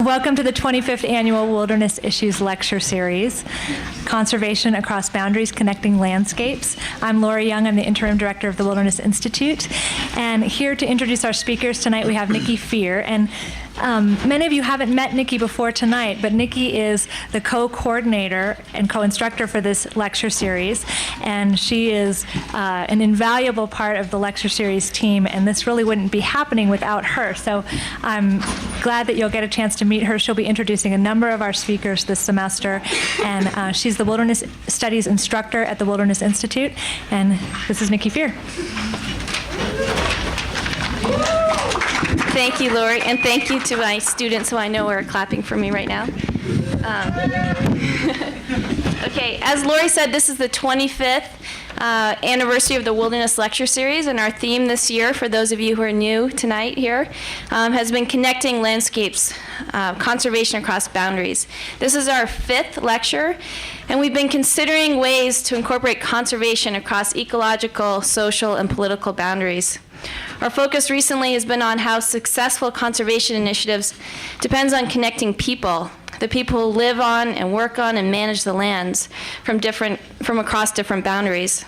Welcome to the 25th Annual Wilderness Issues Lecture Series, Conservation Across Boundaries, Connecting Landscapes. I'm Lori Young. I'm the Interim Director of the Wilderness Institute. And here to introduce our speakers tonight, we have Nikki Fear. And many of you haven't met Nikki before tonight, but Nikki is the co-coordinator and co-instructor for this lecture series. And she is an invaluable part of the lecture series team, and this really wouldn't be happening without her. So I'm glad that you'll get a chance to meet her. She'll be introducing a number of our speakers this semester, and she's the Wilderness Studies instructor at the Wilderness Institute. And this is Nikki Fear. Thank you, Lori, and thank you to my students who I know are clapping for me right now. Okay, as Lori said, this is the 25th anniversary of the Wilderness Lecture Series, and our theme this year, for those of you who are new tonight here, has been Connecting Landscapes, Conservation Across Boundaries. This is our 5th lecture, and we've been considering ways to incorporate conservation across ecological, social, and political boundaries. Our focus recently has been on how successful conservation initiatives depends on connecting people, the people who live on and work on and manage the lands from across different boundaries.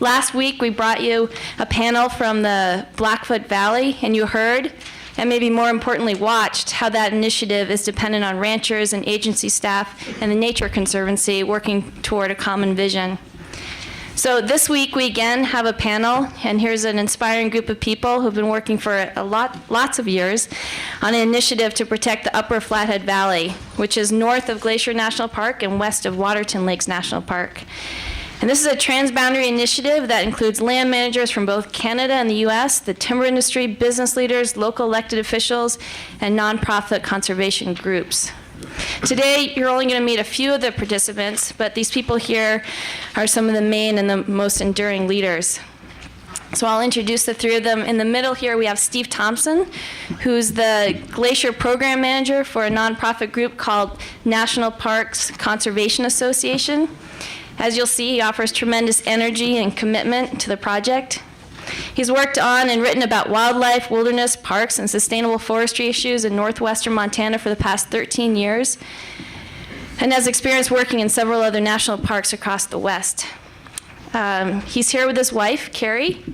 Last week, we brought you a panel from the Blackfoot Valley, and you heard, and maybe more importantly watched, how that initiative is dependent on ranchers and agency staff and the Nature Conservancy working toward a common vision. So this week we again have a panel, and here's an inspiring group of people who've been working for lots of years on an initiative to protect the Upper Flathead Valley, which is north of Glacier National Park and west of Waterton Lakes National Park. And this is a transboundary initiative that includes land managers from both Canada and the US, the timber industry, business leaders, local elected officials, and nonprofit conservation groups. Today, you're only going to meet a few of the participants, but these people here are some of the main and the most enduring leaders. So I'll introduce the three of them. In the middle here, we have Steve Thompson, who's the Glacier Program Manager for a nonprofit group called National Parks Conservation Association. As you'll see, he offers tremendous energy and commitment to the project. He's worked on and written about wildlife, wilderness, parks, and sustainable forestry issues in northwestern Montana for the past 13 years, and has experience working in several other national parks across the West. He's here with his wife, Carrie,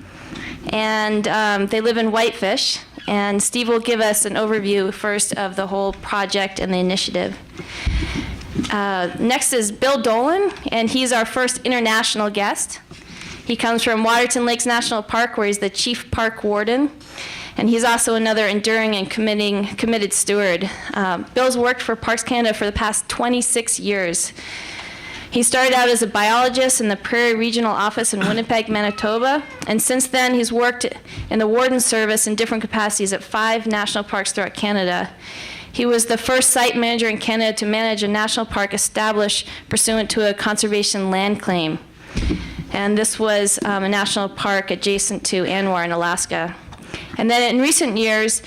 and they live in Whitefish, and Steve will give us an overview first of the whole project and the initiative. Next is Bill Dolan, and he's our first international guest. He comes from Waterton Lakes National Park, where he's the chief park warden, and he's also another enduring and committed steward. Bill's worked for Parks Canada for the past 26 years. He started out as a biologist in the Prairie Regional Office in Winnipeg, Manitoba, and since then he's worked in the warden service in different capacities at 5 national parks throughout Canada. He was the first site manager in Canada to manage a national park established pursuant to a conservation land claim. And this was a national park adjacent to Anwar in Alaska. And then in recent years,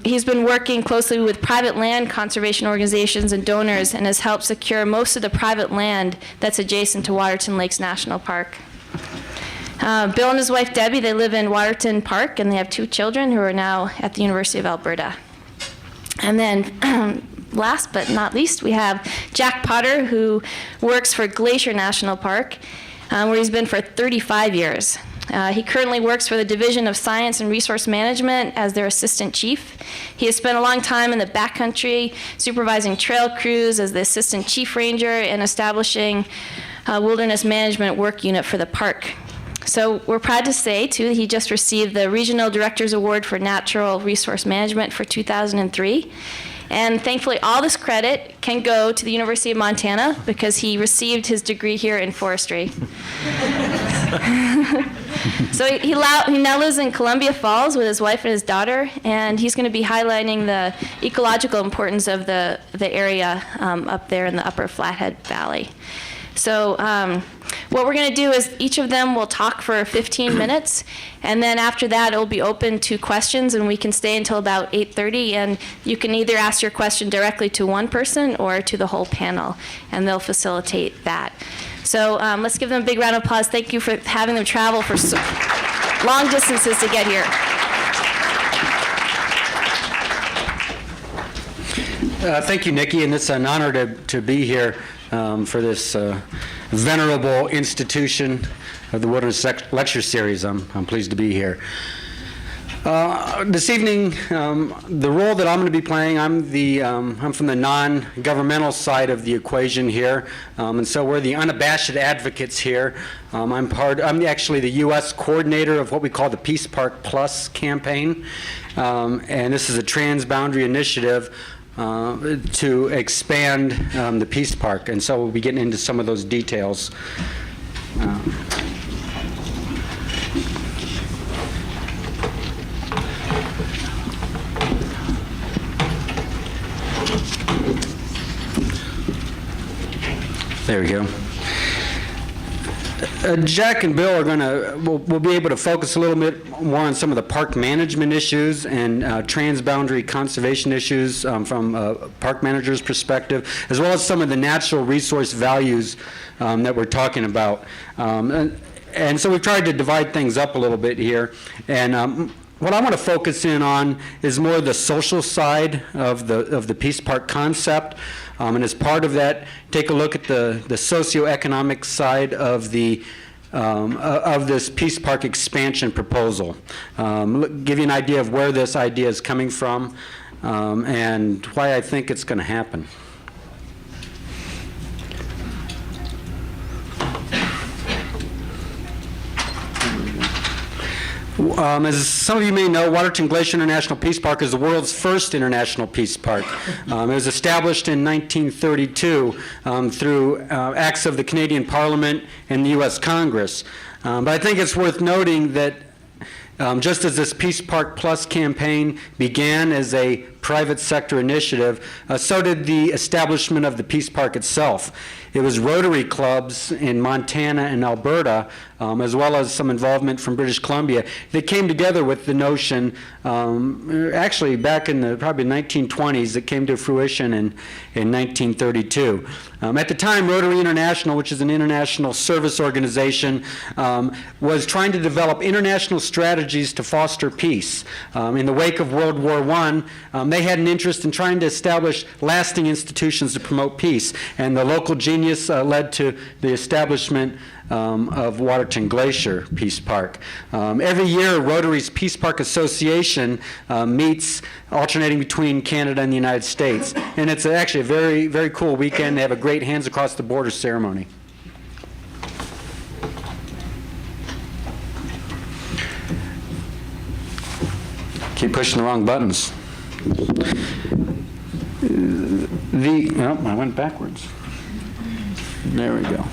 he's been working closely with private land conservation organizations and donors, and has helped secure most of the private land that's adjacent to Waterton Lakes National Park. Bill and his wife Debbie, they live in Waterton Park, and they have 2 children who are now at the University of Alberta. And then last but not least, we have Jack Potter, who works for Glacier National Park, where he's been for 35 years. He currently works for the Division of Science and Resource Management as their assistant chief. He has spent a long time in the backcountry, supervising trail crews as the assistant chief ranger and establishing a wilderness management work unit for the park. So we're proud to say, too, that he just received the Regional Director's Award for Natural Resource Management for 2003. And thankfully, all this credit can go to the University of Montana because he received his degree here in forestry. So he now lives in Columbia Falls with his wife and his daughter, and he's going to be highlighting the ecological importance of the area up there in the Upper Flathead Valley. So what we're going to do is each of them will talk for 15 minutes, and then after that it will be open to questions, and we can stay until about 8:30, and you can either ask your question directly to one person or to the whole panel, and they'll facilitate that. So let's give them a big round of applause. Thank you for having them travel for long distances to get here. Thank you, Nikki, and it's an honor to be here for this venerable institution of the Wilderness Lecture Series. I'm pleased to be here. This evening, the role that I'm going to be playing, I'm from the non-governmental side of the equation here, and so we're the unabashed advocates here. I'm actually the U.S. coordinator of what we call the Peace Park Plus campaign, and this is a transboundary initiative to expand the Peace Park, and so we'll be getting into some of those details. There we go. Jack and Bill are we'll be able to focus a little bit more on some of the park management issues and transboundary conservation issues from a park manager's perspective, as well as some of the natural resource values that we're talking about. And so we've tried to divide things up a little bit here. And what I want to focus in on is more the social side of the Peace Park concept. And as part of that, take a look at the socioeconomic side of this Peace Park expansion proposal. Give you an idea of where this idea is coming from and why I think it's going to happen. As some of you may know, Waterton Glacier International Peace Park is the world's first international peace park. It was established in 1932 through acts of the Canadian Parliament and the U.S. Congress. But I think it's worth noting that just as this Peace Park Plus campaign began as a private sector initiative, so did the establishment of the Peace Park itself. It was Rotary clubs in Montana and Alberta, as well as some involvement from British Columbia, that came together with the notion, actually back in the probably 1920s, that came to fruition in 1932. At the time, Rotary International, which is an international service organization, was trying to develop international strategies to foster peace. In the wake of World War I, they had an interest in trying to establish lasting institutions to promote peace, and the local genius led to the establishment of Waterton Glacier Peace Park. Every year, Rotary's Peace Park Association meets alternating between Canada and the United States, and it's actually a very, very cool weekend. They have a great Hands Across the Border ceremony. Keep pushing the wrong buttons. I went backwards. There we go.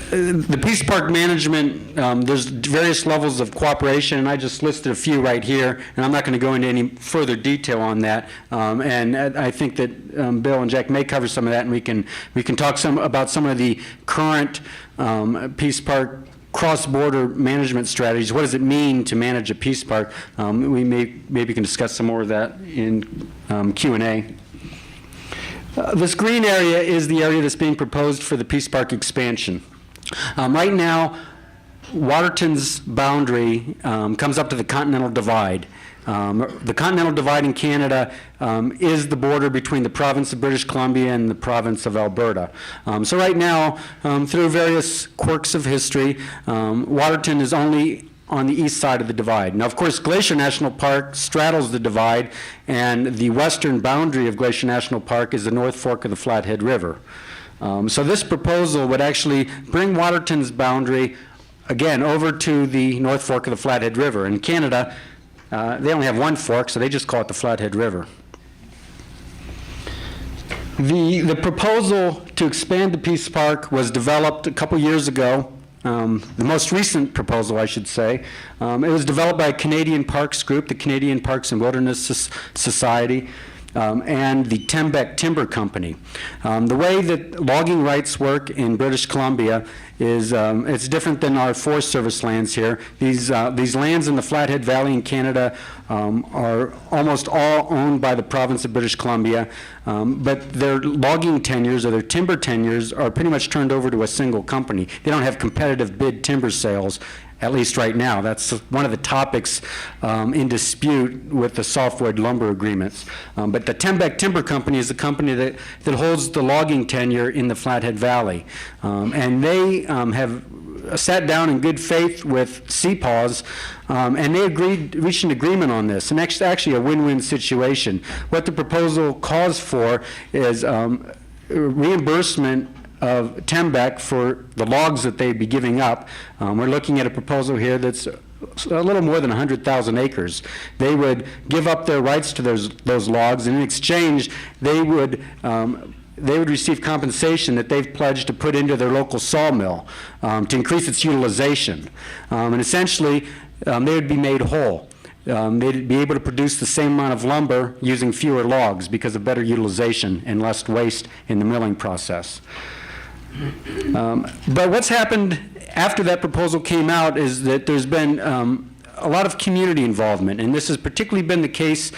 The Peace Park management, there's various levels of cooperation, and I just listed a few right here, and I'm not going to go into any further detail on that. And I think that Bill and Jack may cover some of that, and we can talk about some of the current Peace Park cross-border management strategies. What does it mean to manage a peace park? We maybe can discuss some more of that in Q&A. This green area is the area that's being proposed for the Peace Park expansion. Right now, Waterton's boundary comes up to the Continental Divide. The Continental Divide in Canada is the border between the province of British Columbia and the province of Alberta. So right now, through various quirks of history, Waterton is only on the east side of the divide. Now, of course, Glacier National Park straddles the divide, and the western boundary of Glacier National Park is the North Fork of the Flathead River. So this proposal would actually bring Waterton's boundary, again, over to the North Fork of the Flathead River. In Canada, they only have one fork, so they just call it the Flathead River. The proposal to expand the Peace Park was developed a couple years ago. The most recent proposal, I should say. It was developed by a Canadian Parks group, the Canadian Parks and Wilderness Society, and the Tembec Timber Company. The way that logging rights work in British Columbia is it's different than our Forest Service lands here. These lands in the Flathead Valley in Canada are almost all owned by the province of British Columbia, but their logging tenures or their timber tenures are pretty much turned over to a single company. They don't have competitive bid timber sales at least right now. That's one of the topics in dispute with the softwood lumber agreements. But the Tembec Timber Company is the company that holds the logging tenure in the Flathead Valley. And they have sat down in good faith with CPAWS, and they reached an agreement on this, and actually a win-win situation. What the proposal calls for is reimbursement of Tembec for the logs that they'd be giving up. We're looking at a proposal here that's a little more than 100,000 acres. They would give up their rights to those logs, and in exchange, they would receive compensation that they've pledged to put into their local sawmill to increase its utilization. And essentially, they would be made whole. They'd be able to produce the same amount of lumber using fewer logs because of better utilization and less waste in the milling process. But what's happened after that proposal came out is that there's been a lot of community involvement, and this has particularly been the case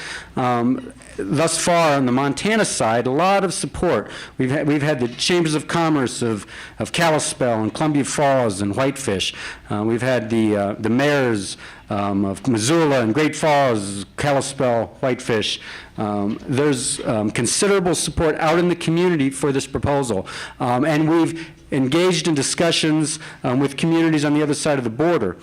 thus far on the Montana side. A lot of support. We've had the Chambers of Commerce of Kalispell and Columbia Falls and Whitefish. We've had the mayors of Missoula and Great Falls, Kalispell, Whitefish. There's considerable support out in the community for this proposal, and we've engaged in discussions with communities on the other side of the border.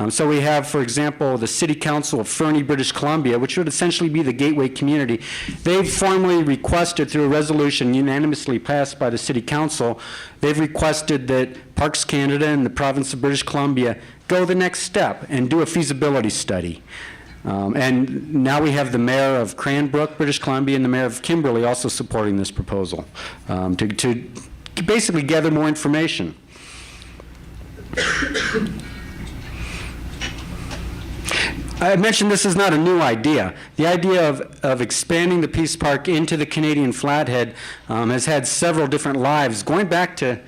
So we have, for example, the City Council of Fernie, British Columbia, which would essentially be the gateway community. They've formally requested, through a resolution unanimously passed by the City Council, they've requested that Parks Canada and the province of British Columbia go the next step and do a feasibility study. And now we have the mayor of Cranbrook, British Columbia, and the mayor of Kimberley also supporting this proposal to basically gather more information. I mentioned this is not a new idea. The idea of expanding the Peace Park into the Canadian Flathead has had several different lives, going back to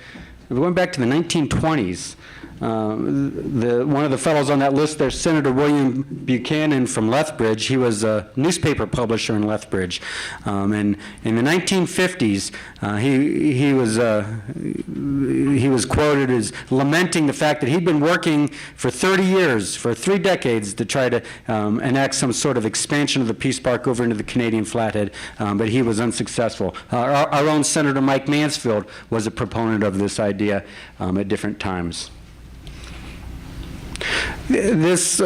the 1920s. One of the fellows on that list there, Senator William Buchanan from Lethbridge, he was a newspaper publisher in Lethbridge. And in the 1950s, he was quoted as lamenting the fact that he'd been working for 30 years, for 3 decades, to try to enact some sort of expansion of the Peace Park over into the Canadian Flathead, but he was unsuccessful. Our own Senator Mike Mansfield was a proponent of this idea at different times. This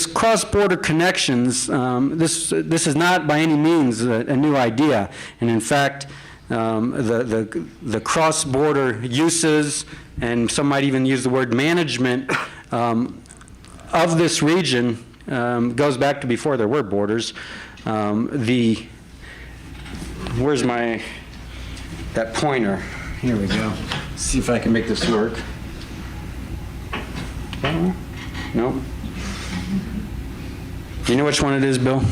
cross-border connections, this is not by any means a new idea, and in fact, the cross-border uses, and some might even use the word management, of this region goes back to before there were borders. Where's that pointer? Here we go. See if I can make this work. No? You know which one it is, Bill?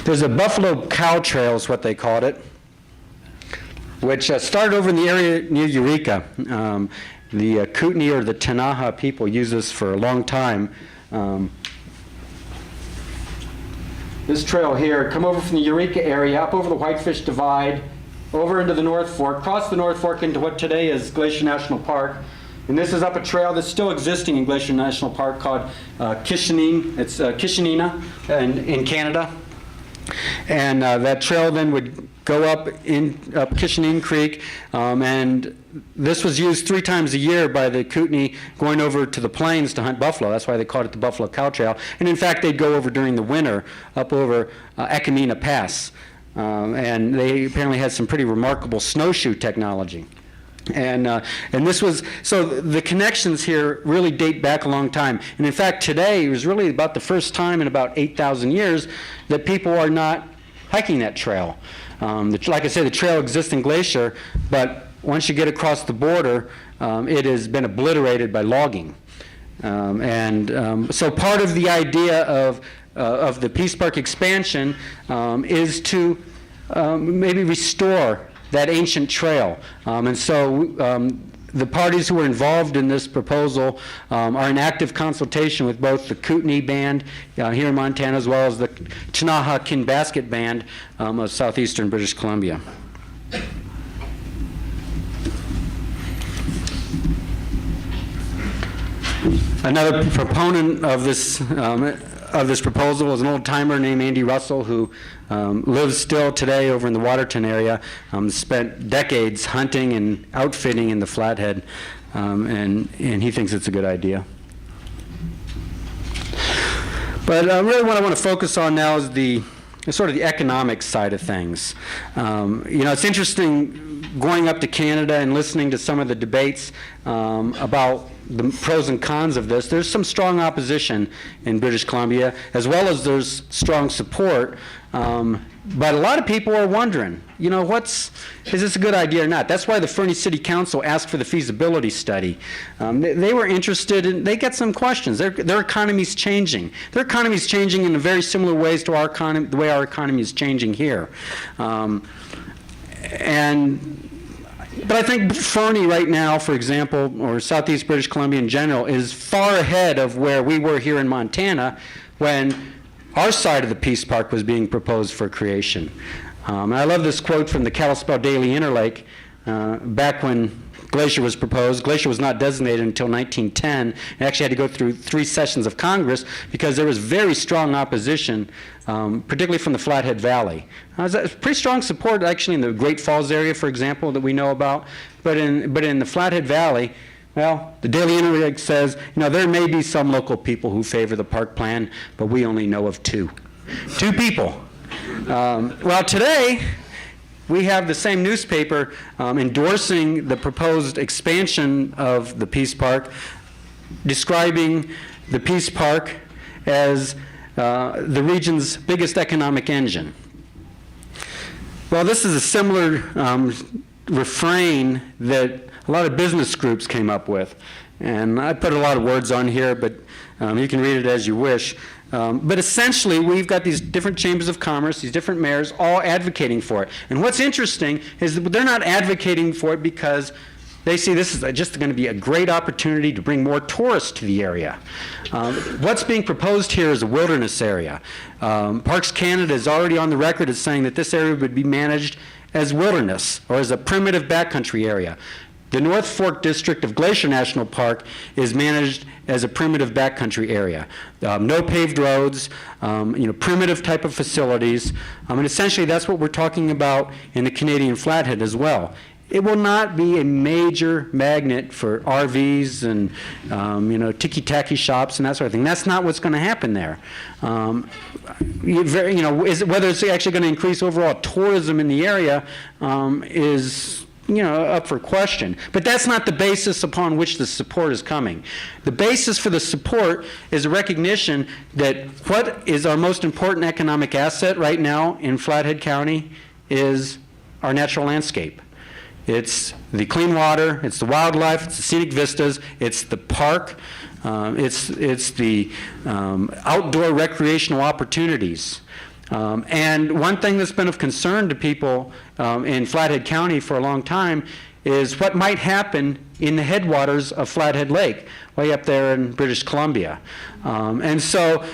There's a Buffalo Cow Trail is what they called it, which started over in the area near Eureka. The Kootenai or the Tanaha people use this for a long time. This trail here, come over from the Eureka area, up over the Whitefish Divide, over into the North Fork, cross the North Fork into what today is Glacier National Park. And this is up a trail that's still existing in Glacier National Park called Kishinina. It's Kishinina in Canada. And that trail then would go up Kishinine Creek, and this was used 3 times a year by the Kootenai going over to the plains to hunt buffalo. That's why they called it the Buffalo Cow Trail. And in fact, they'd go over during the winter up over Ekamina Pass. And they apparently had some pretty remarkable snowshoe technology. And this was, so the connections here really date back a long time. And in fact, today was really about the first time in about 8,000 years that people are not hiking that trail. Like I said, the trail exists in Glacier, but once you get across the border, it has been obliterated by logging. So part of the idea of the Peace Park expansion is to maybe restore that ancient trail. And so the parties who were involved in this proposal are in active consultation with both the Kootenai Band here in Montana as well as the Tanaha Kinbasket Band of southeastern British Columbia. Another proponent of this proposal is an old-timer named Andy Russell, who lives still today over in the Waterton area, spent decades hunting and outfitting in the Flathead, and he thinks it's a good idea. But really what I want to focus on now is sort of the economic side of things. It's interesting going up to Canada and listening to some of the debates about the pros and cons of this. There's some strong opposition in British Columbia, as well as there's strong support. But a lot of people are wondering, is this a good idea or not? That's why the Fernie City Council asked for the feasibility study. They were interested, and they got some questions. Their economy's changing. Their economy's changing in very similar ways to our economy, the way our economy is changing here. But I think Fernie right now, for example, or Southeast British Columbia in general, is far ahead of where we were here in Montana when our side of the Peace Park was being proposed for creation. I love this quote from the Kalispell Daily Interlake back when Glacier was proposed. Glacier was not designated until 1910. It actually had to go through 3 sessions of Congress because there was very strong opposition, particularly from the Flathead Valley. There's pretty strong support actually in the Great Falls area, for example, that we know about. But in the Flathead Valley, well, the Daily Interlake says, there may be some local people who favor the park plan, but we only know of 2. 2 people. Well, today, we have the same newspaper endorsing the proposed expansion of the Peace Park, describing the Peace Park as the region's biggest economic engine. Well, this is a similar refrain that a lot of business groups came up with. And I put a lot of words on here, but you can read it as you wish. But essentially, we've got these different chambers of commerce, these different mayors, all advocating for it. And what's interesting is that they're not advocating for it because they see this is just going to be a great opportunity to bring more tourists to the area. What's being proposed here is a wilderness area. Parks Canada is already on the record as saying that this area would be managed as wilderness or as a primitive backcountry area. The North Fork District of Glacier National Park is managed as a primitive backcountry area. No paved roads, primitive type of facilities, and essentially that's what we're talking about in the Canadian Flathead as well. It will not be a major magnet for RVs and tiki-taki shops and that sort of thing. That's not what's going to happen there. Whether it's actually going to increase overall tourism in the area is up for question. But that's not the basis upon which the support is coming. The basis for the support is a recognition that what is our most important economic asset right now in Flathead County is our natural landscape. It's the clean water, it's the wildlife, it's the scenic vistas, it's the park, it's the outdoor recreational opportunities. And one thing that's been of concern to people in Flathead County for a long time is what might happen in the headwaters of Flathead Lake, way up there in British Columbia. And so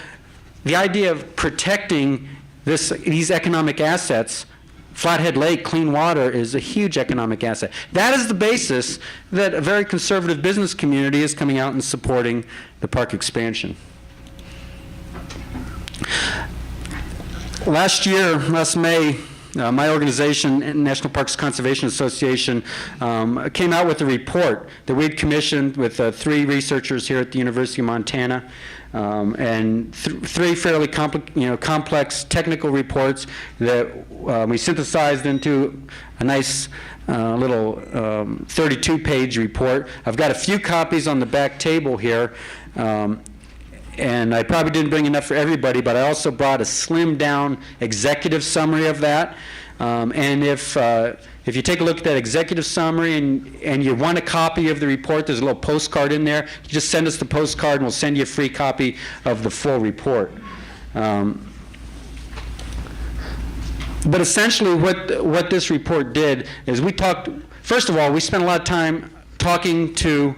the idea of protecting these economic assets, Flathead Lake, clean water, is a huge economic asset. That is the basis that a very conservative business community is coming out and supporting the park expansion. Last May, my organization, National Parks Conservation Association, came out with a report that we'd commissioned with 3 researchers here at the University of Montana, and 3 fairly complex technical reports that we synthesized into a nice little 32-page report. I've got a few copies on the back table here. And I probably didn't bring enough for everybody, but I also brought a slimmed-down executive summary of that. And if you take a look at that executive summary and you want a copy of the report, there's a little postcard in there. You just send us the postcard, and we'll send you a free copy of the full report. But essentially, what this report did is first of all, we spent a lot of time talking to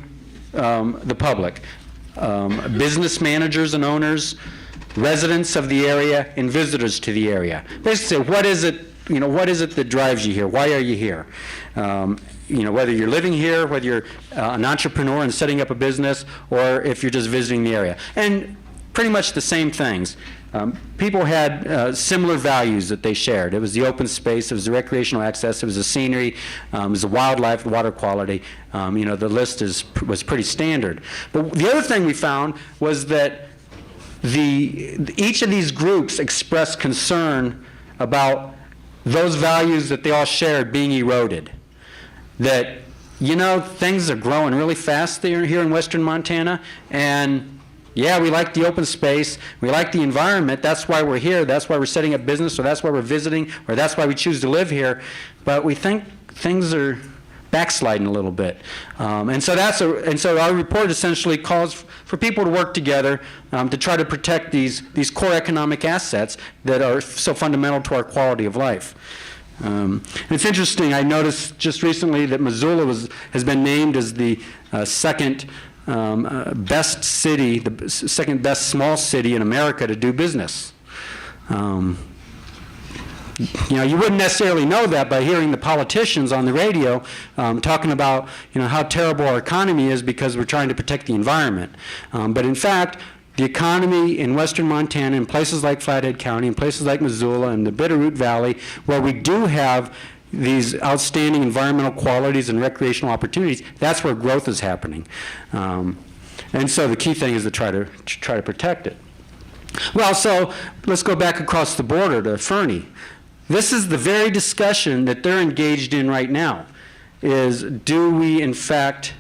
the public. Business managers and owners, residents of the area, and visitors to the area. Basically, what is it that drives you here? Why are you here? whether you're living here, whether you're an entrepreneur and setting up a business, or if you're just visiting the area. And pretty much the same things. People had similar values that they shared. It was the open space, it was the recreational access, it was the scenery, it was the wildlife, the water quality. The list was pretty standard. But the other thing we found was that each of these groups expressed concern about those values that they all shared being eroded. That, things are growing really fast here in western Montana, and yeah, we like the open space, we like the environment, that's why we're here, that's why we're setting up business, or that's why we're visiting, or that's why we choose to live here, but we think things are backsliding a little bit. And so our report essentially calls for people to work together to try to protect these core economic assets that are so fundamental to our quality of life. It's interesting, I noticed just recently that Missoula has been named as the second best city, the second best small city in America to do business. You wouldn't necessarily know that by hearing the politicians on the radio talking about how terrible our economy is because we're trying to protect the environment. But in fact, the economy in western Montana, in places like Flathead County, in places like Missoula and the Bitterroot Valley, where we do have these outstanding environmental qualities and recreational opportunities, that's where growth is happening. And so the key thing is to try to protect it. Well, so let's go back across the border to Fernie. This is the very discussion that they're engaged in right now, is do we in fact,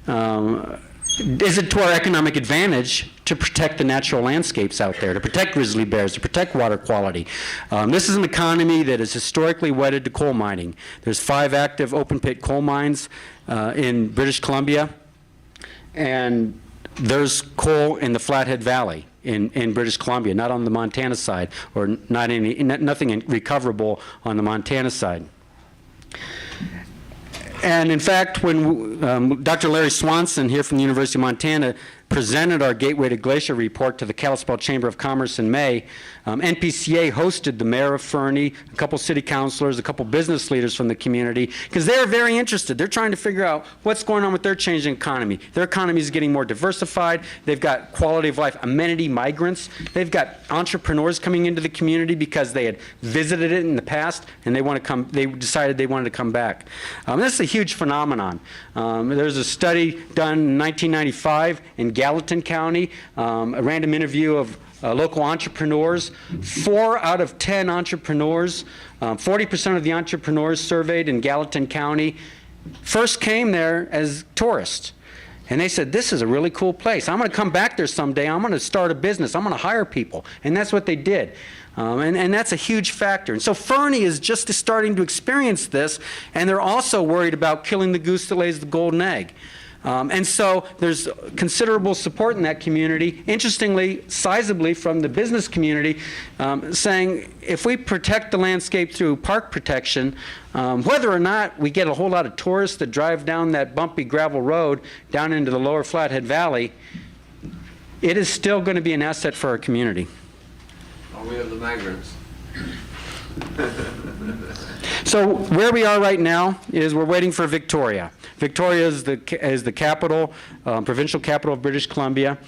is it to our economic advantage to protect the natural landscapes out there, to protect grizzly bears, to protect water quality? This is an economy that is historically wedded to coal mining. There's 5 active open pit coal mines in British Columbia, and there's coal in the Flathead Valley in British Columbia, not on the Montana side, or nothing recoverable on the Montana side. And in fact, when Dr. Larry Swanson here from the University of Montana presented our Gateway to Glacier report to the Kalispell Chamber of Commerce in May, NPCA hosted the mayor of Fernie, a couple city councilors, a couple business leaders from the community, because they're very interested. They're trying to figure out what's going on with their changing economy. Their economy is getting more diversified. They've got quality of life amenity migrants. They've got entrepreneurs coming into the community because they had visited it in the past and they decided they wanted to come back. This is a huge phenomenon. There's a study done in 1995 in Gallatin County, a random interview of local entrepreneurs. 4 out of 10 entrepreneurs, 40% of the entrepreneurs surveyed in Gallatin County first came there as tourists. And they said, this is a really cool place. I'm going to come back there someday. I'm going to start a business. I'm going to hire people. And that's what they did. And that's a huge factor. And so Fernie is just starting to experience this, and they're also worried about killing the goose that lays the golden egg. And so there's considerable support in that community, interestingly, sizably from the business community, saying if we protect the landscape through park protection, whether or not we get a whole lot of tourists that drive down that bumpy gravel road down into the lower Flathead Valley, it is still going to be an asset for our community. We have the migrants. So where we are right now is we're waiting for Victoria. Victoria is the capital, provincial capital of British Columbia.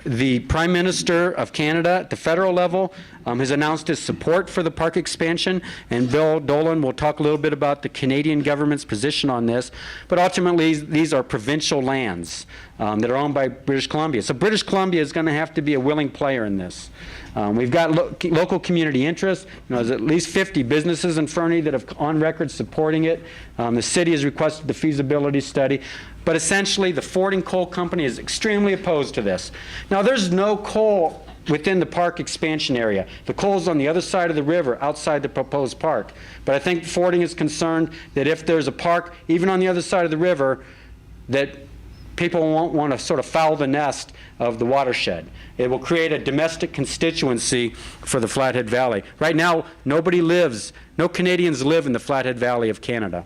The Prime Minister of Canada at the federal level has announced his support for the park expansion, and Bill Dolan will talk a little bit about the Canadian government's position on this. But ultimately, these are provincial lands that are owned by British Columbia. So British Columbia is going to have to be a willing player in this. We've got local community interest. There's at least 50 businesses in Fernie that have on record supporting it. The city has requested the feasibility study. But essentially, the Fording Coal Company is extremely opposed to this. Now, there's no coal within the park expansion area. The coal's on the other side of the river, outside the proposed park. But I think Fording is concerned that if there's a park, even on the other side of the river, that people won't want to sort of foul the nest of the watershed. It will create a domestic constituency for the Flathead Valley. Right now, no Canadians live in the Flathead Valley of Canada.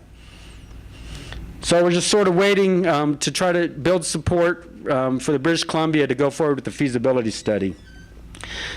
So we're just sort of waiting to try to build support for the British Columbia to go forward with the feasibility study.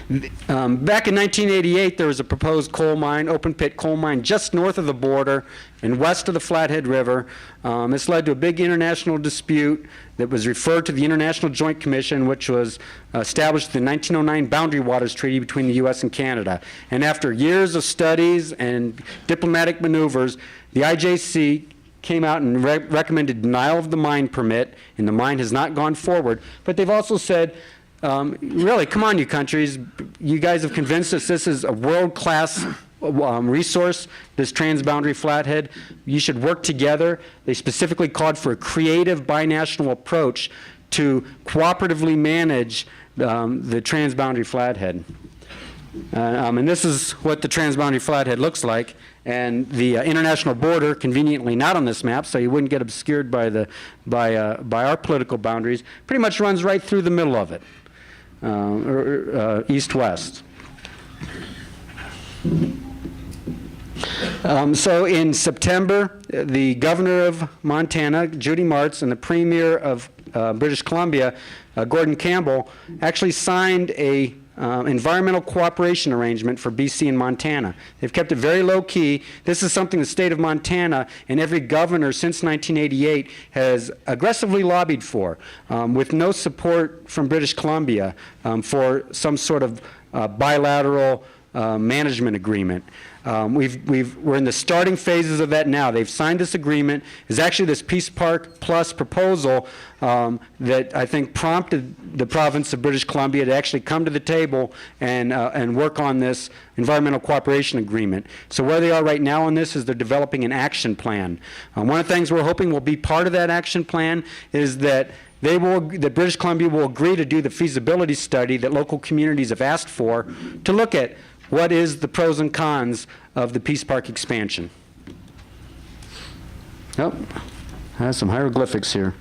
Back in 1988, there was a proposed coal mine, open pit coal mine, just north of the border and west of the Flathead River. This led to a big international dispute that was referred to the International Joint Commission, which was established in the 1909 Boundary Waters Treaty between the U.S. and Canada. And after years of studies and diplomatic maneuvers, the IJC came out and recommended denial of the mine permit, and the mine has not gone forward. But they've also said, really, come on, you countries. You guys have convinced us this is a world-class resource, this transboundary flathead. You should work together. They specifically called for a creative binational approach to cooperatively manage the transboundary flathead. And this is what the transboundary flathead looks like. And the international border, conveniently not on this map, so you wouldn't get obscured by our political boundaries, pretty much runs right through the middle of it, east-west. So in September, the governor of Montana, Judy Martz, and the premier of British Columbia, Gordon Campbell, actually signed a environmental cooperation arrangement for BC and Montana. They've kept it very low key. This is something the state of Montana and every governor since 1988 has aggressively lobbied for, with no support from British Columbia for some sort of bilateral management agreement. We're in the starting phases of that now. They've signed this agreement. It's actually this Peace Park Plus proposal that I think prompted the province of British Columbia to actually come to the table and work on this environmental cooperation agreement. So where they are right now on this is they're developing an action plan. One of the things we're hoping will be part of that action plan is that that British Columbia will agree to do the feasibility study that local communities have asked for to look at what is the pros and cons of the Peace Park expansion. Oh, has some hieroglyphics here.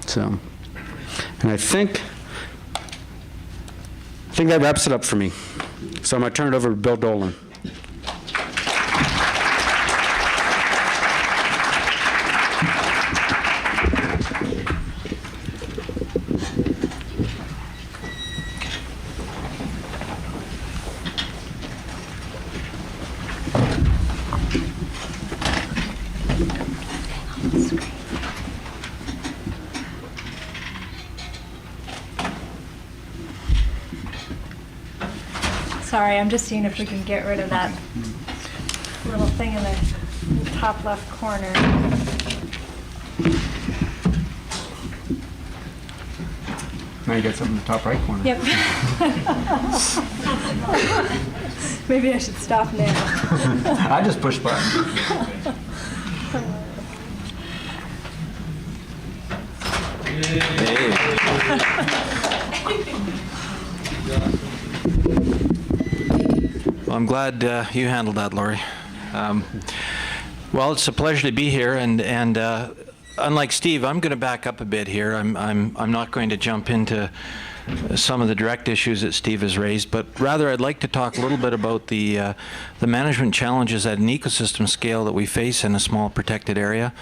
So, and I think that wraps it up for me. So I'm going to turn it over to Bill Dolan. Sorry, I'm just seeing if we can get rid of that little thing in the top left corner. Now you got something in the top right corner. Yep. Maybe I should stop now. I just push buttons. Well, I'm glad you handled that, Lori. Well, it's a pleasure to be here, and unlike Steve, I'm going to back up a bit here. I'm not going to jump into some of the direct issues that Steve has raised, but rather I'd like to talk a little bit about the management challenges at an ecosystem scale that we face in a small protected area,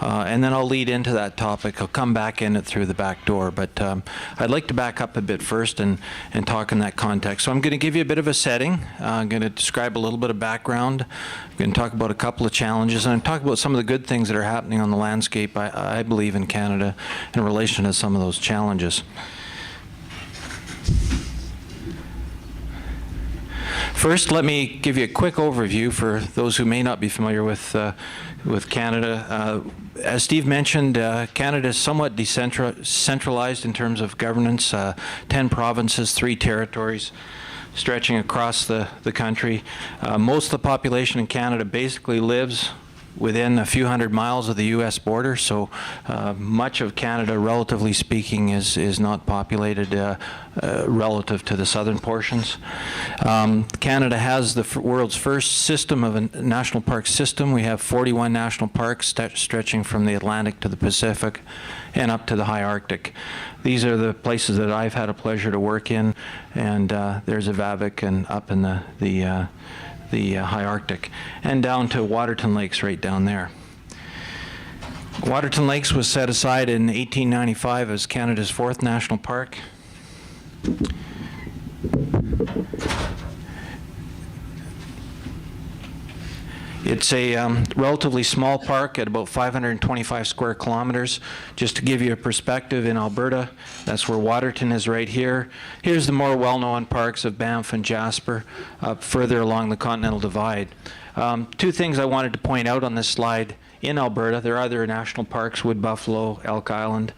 and then I'll lead into that topic. I'll come back in it through the back door, but I'd like to back up a bit first and talk in that context. So I'm going to give you a bit of a setting. I'm going to describe a little bit of background. I'm going to talk about a couple of challenges, and talk about some of the good things that are happening on the landscape, I believe, in Canada in relation to some of those challenges. First, let me give you a quick overview for those who may not be familiar with Canada. As Steve mentioned, Canada is somewhat centralized in terms of governance, 10 provinces, 3 territories stretching across the country. Most of the population in Canada basically lives within a few hundred miles of the U.S. border, so much of Canada, relatively speaking, is not populated relative to the southern portions. Canada has the world's first system of a national park system. We have 41 national parks stretching from the Atlantic to the Pacific and up to the high Arctic. These are the places that I've had a pleasure to work in, and there's Avavik and up in the high Arctic, and down to Waterton Lakes right down there. Waterton Lakes was set aside in 1895 as Canada's 4th national park. It's a relatively small park at about 525 square kilometers. Just to give you a perspective, in Alberta, that's where Waterton is right here. Here's the more well-known parks of Banff and Jasper, further along the Continental Divide. Two things I wanted to point out on this slide. In Alberta, there are other national parks, Wood Buffalo, Elk Island,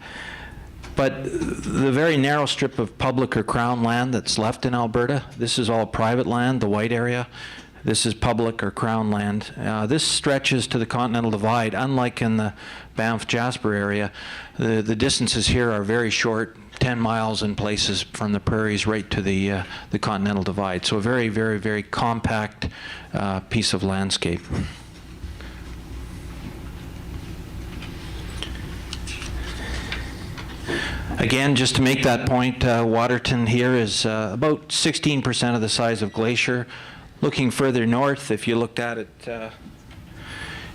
but the very narrow strip of public or crown land that's left in Alberta, this is all private land, the white area. This is public or crown land. This stretches to the Continental Divide. Unlike in the Banff-Jasper area, the distances here are very short, 10 miles in places from the prairies right to the Continental Divide. So a very, very, very compact piece of landscape. Again, just to make that point, Waterton here is about 16% of the size of Glacier. Looking further north, if you looked at it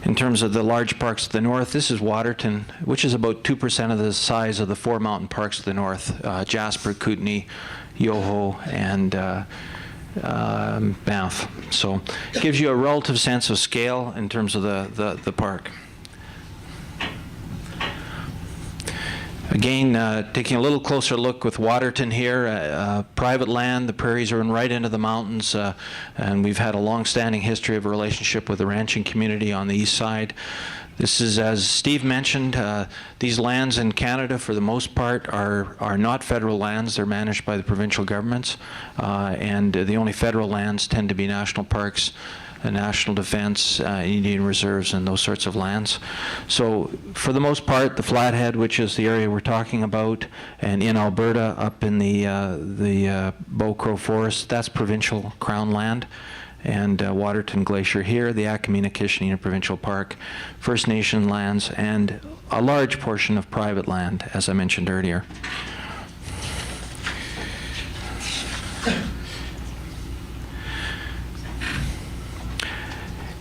in terms of the large parks to the north, this is Waterton, which is about 2% of the size of the 4 mountain parks to the north, Jasper, Kootenay, Yoho, and Banff. So it gives you a relative sense of scale in terms of the park. Again, taking a little closer look with Waterton here, private land, the prairies are right into the mountains, and we've had a long-standing history of a relationship with the ranching community on the east side. This is, as Steve mentioned, these lands in Canada, for the most part, are not federal lands. They're managed by the provincial governments, and the only federal lands tend to be national parks, national defense, Indian reserves, and those sorts of lands. So for the most part, the Flathead, which is the area we're talking about, and in Alberta, up in the Bow Crow Forest, that's provincial crown land. And Waterton Glacier here, the Akamina-Kishinina Provincial Park, First Nation lands, and a large portion of private land, as I mentioned earlier.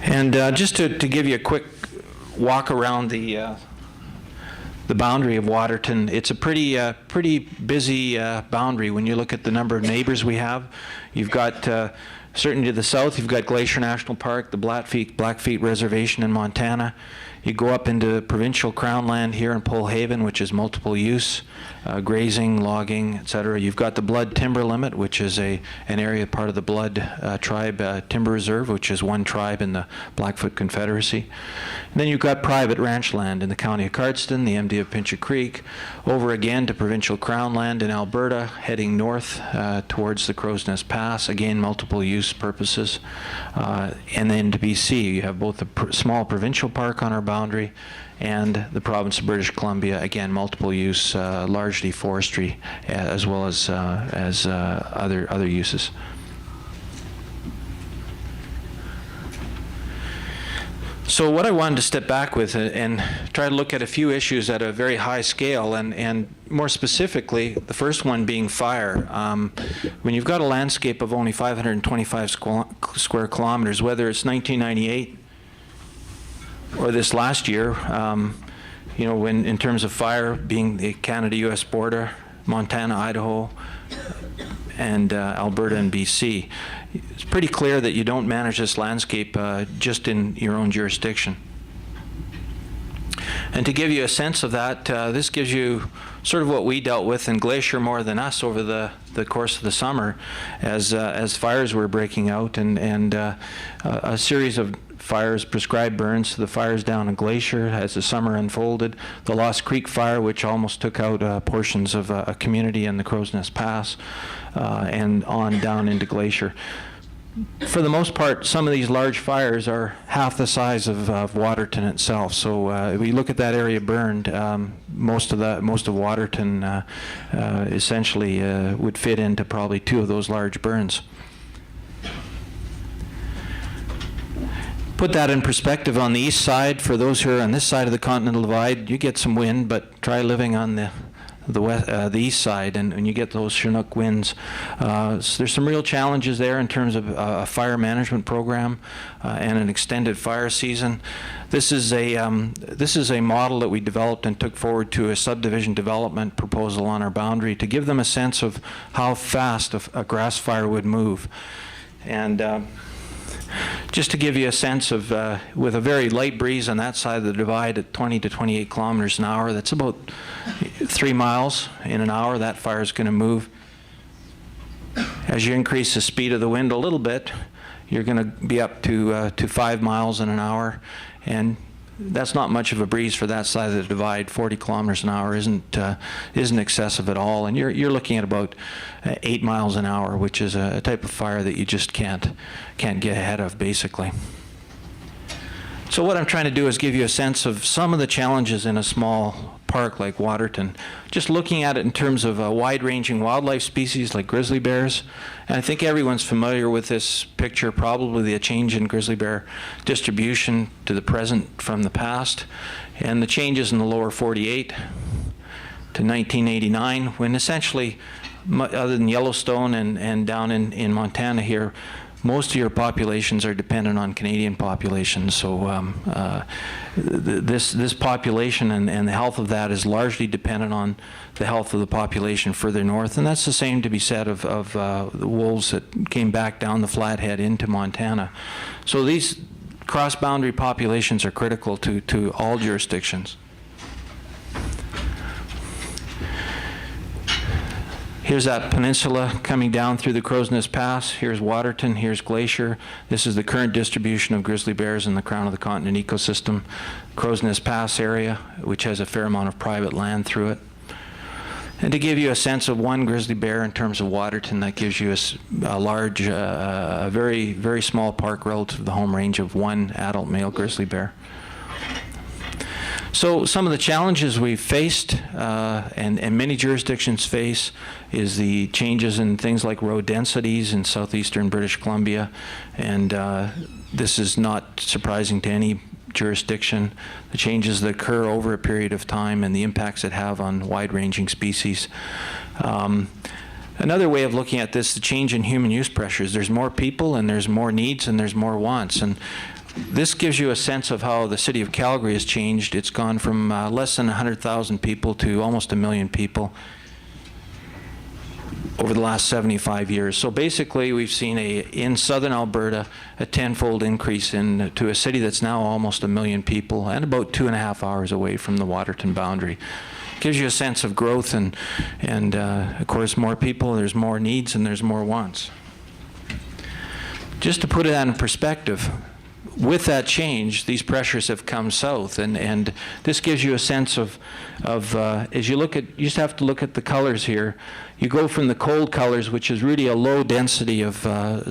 And just to give you a quick walk around the boundary of Waterton, it's a pretty busy boundary when you look at the number of neighbors we have. You've got, certainly to the south, you've got Glacier National Park, the Blackfeet Reservation in Montana. You go up into provincial crown land here in Polhaven, which is multiple use, grazing, logging, etc. You've got the Blood Timber Limit, which is an area part of the Blood Tribe Timber Reserve, which is one tribe in the Blackfoot Confederacy. And then you've got private ranch land in the county of Cardston, the MD of Pincher Creek, over again to provincial crown land in Alberta, heading north towards the Crow's Nest Pass, again multiple use purposes. And then to BC, you have both a small provincial park on our boundary and the province of British Columbia, again multiple use, largely forestry, as well as other uses. So what I wanted to step back with and try to look at a few issues at a very high scale, and more specifically, the first one being fire. When you've got a landscape of only 525 square kilometers, whether it's 1998 or this last year, you know, when in terms of fire being the Canada-U.S. border, Montana, Idaho, and Alberta and BC, it's pretty clear that you don't manage this landscape just in your own jurisdiction. And to give you a sense of that, this gives you sort of what we dealt with in Glacier more than us over the course of the summer as fires were breaking out, and a series of fires, prescribed burns to the fires down in Glacier as the summer unfolded, the Lost Creek fire, which almost took out portions of a community in the Crow's Nest Pass, and on down into Glacier. For the most part, some of these large fires are half the size of Waterton itself. So if we look at that area burned, most of Waterton essentially would fit into probably 2 of those large burns. Put that in perspective on the east side. For those who are on this side of the Continental Divide, you get some wind, but try living on the east side, and you get those Chinook winds. So there's some real challenges there in terms of a fire management program and an extended fire season. This is a model that we developed and took forward to a subdivision development proposal on our boundary to give them a sense of how fast a grass fire would move. And Just to give you a sense of, with a very light breeze on that side of the divide at 20 to 28 kilometers an hour, that's about 3 miles in an hour, that fire is going to move. As you increase the speed of the wind a little bit, you're going to be up to 5 miles in an hour, and that's not much of a breeze for that side of the divide. 40 kilometers an hour isn't excessive at all, and you're looking at about 8 miles an hour, which is a type of fire that you just can't get ahead of, basically. So what I'm trying to do is give you a sense of some of the challenges in a small park like Waterton. Just looking at it in terms of wide-ranging wildlife species like grizzly bears. And I think everyone's familiar with this picture, probably the change in grizzly bear distribution to the present from the past, and the changes in the lower 48 to 1989, when essentially, other than Yellowstone and down in Montana here, most of your populations are dependent on Canadian populations. So this population and the health of that is largely dependent on the health of the population further north. And that's the same to be said of the wolves that came back down the Flathead into Montana. So these cross-boundary populations are critical to all jurisdictions. Here's that peninsula coming down through the Crow's Nest Pass. Here's Waterton, here's Glacier. This is the current distribution of grizzly bears in the Crown of the Continent ecosystem. Crow's Nest Pass area, which has a fair amount of private land through it. And to give you a sense of one grizzly bear in terms of Waterton, that gives you a large, a very, very small park relative to the home range of one adult male grizzly bear. So some of the challenges we've faced, and many jurisdictions face, is the changes in things like road densities in southeastern British Columbia, and this is not surprising to any jurisdiction. The changes that occur over a period of time and the impacts it have on wide-ranging species. Another way of looking at this, the change in human use pressures. There's more people and there's more needs and there's more wants. And this gives you a sense of how the city of Calgary has changed. It's gone from less than 100,000 people to almost 1 million people over the last 75 years. So basically, we've seen in southern Alberta a 10-fold increase to a city that's now almost 1 million people and about 2.5 hours away from the Waterton boundary. Gives you a sense of growth and of course, more people, there's more needs and there's more wants. Just to put it in perspective, with that change, these pressures have come south, and this gives you a sense of as you look at, you just have to look at the colors here. You go from the cold colors, which is really a low density of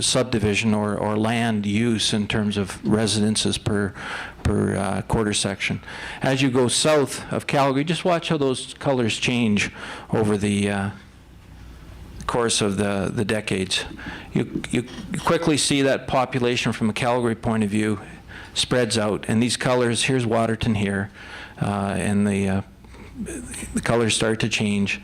subdivision or land use in terms of residences per quarter section. As you go south of Calgary, just watch how those colors change over the course of the decades. You quickly see that population from a Calgary point of view spreads out, and these colors, here's Waterton here, and the colors start to change,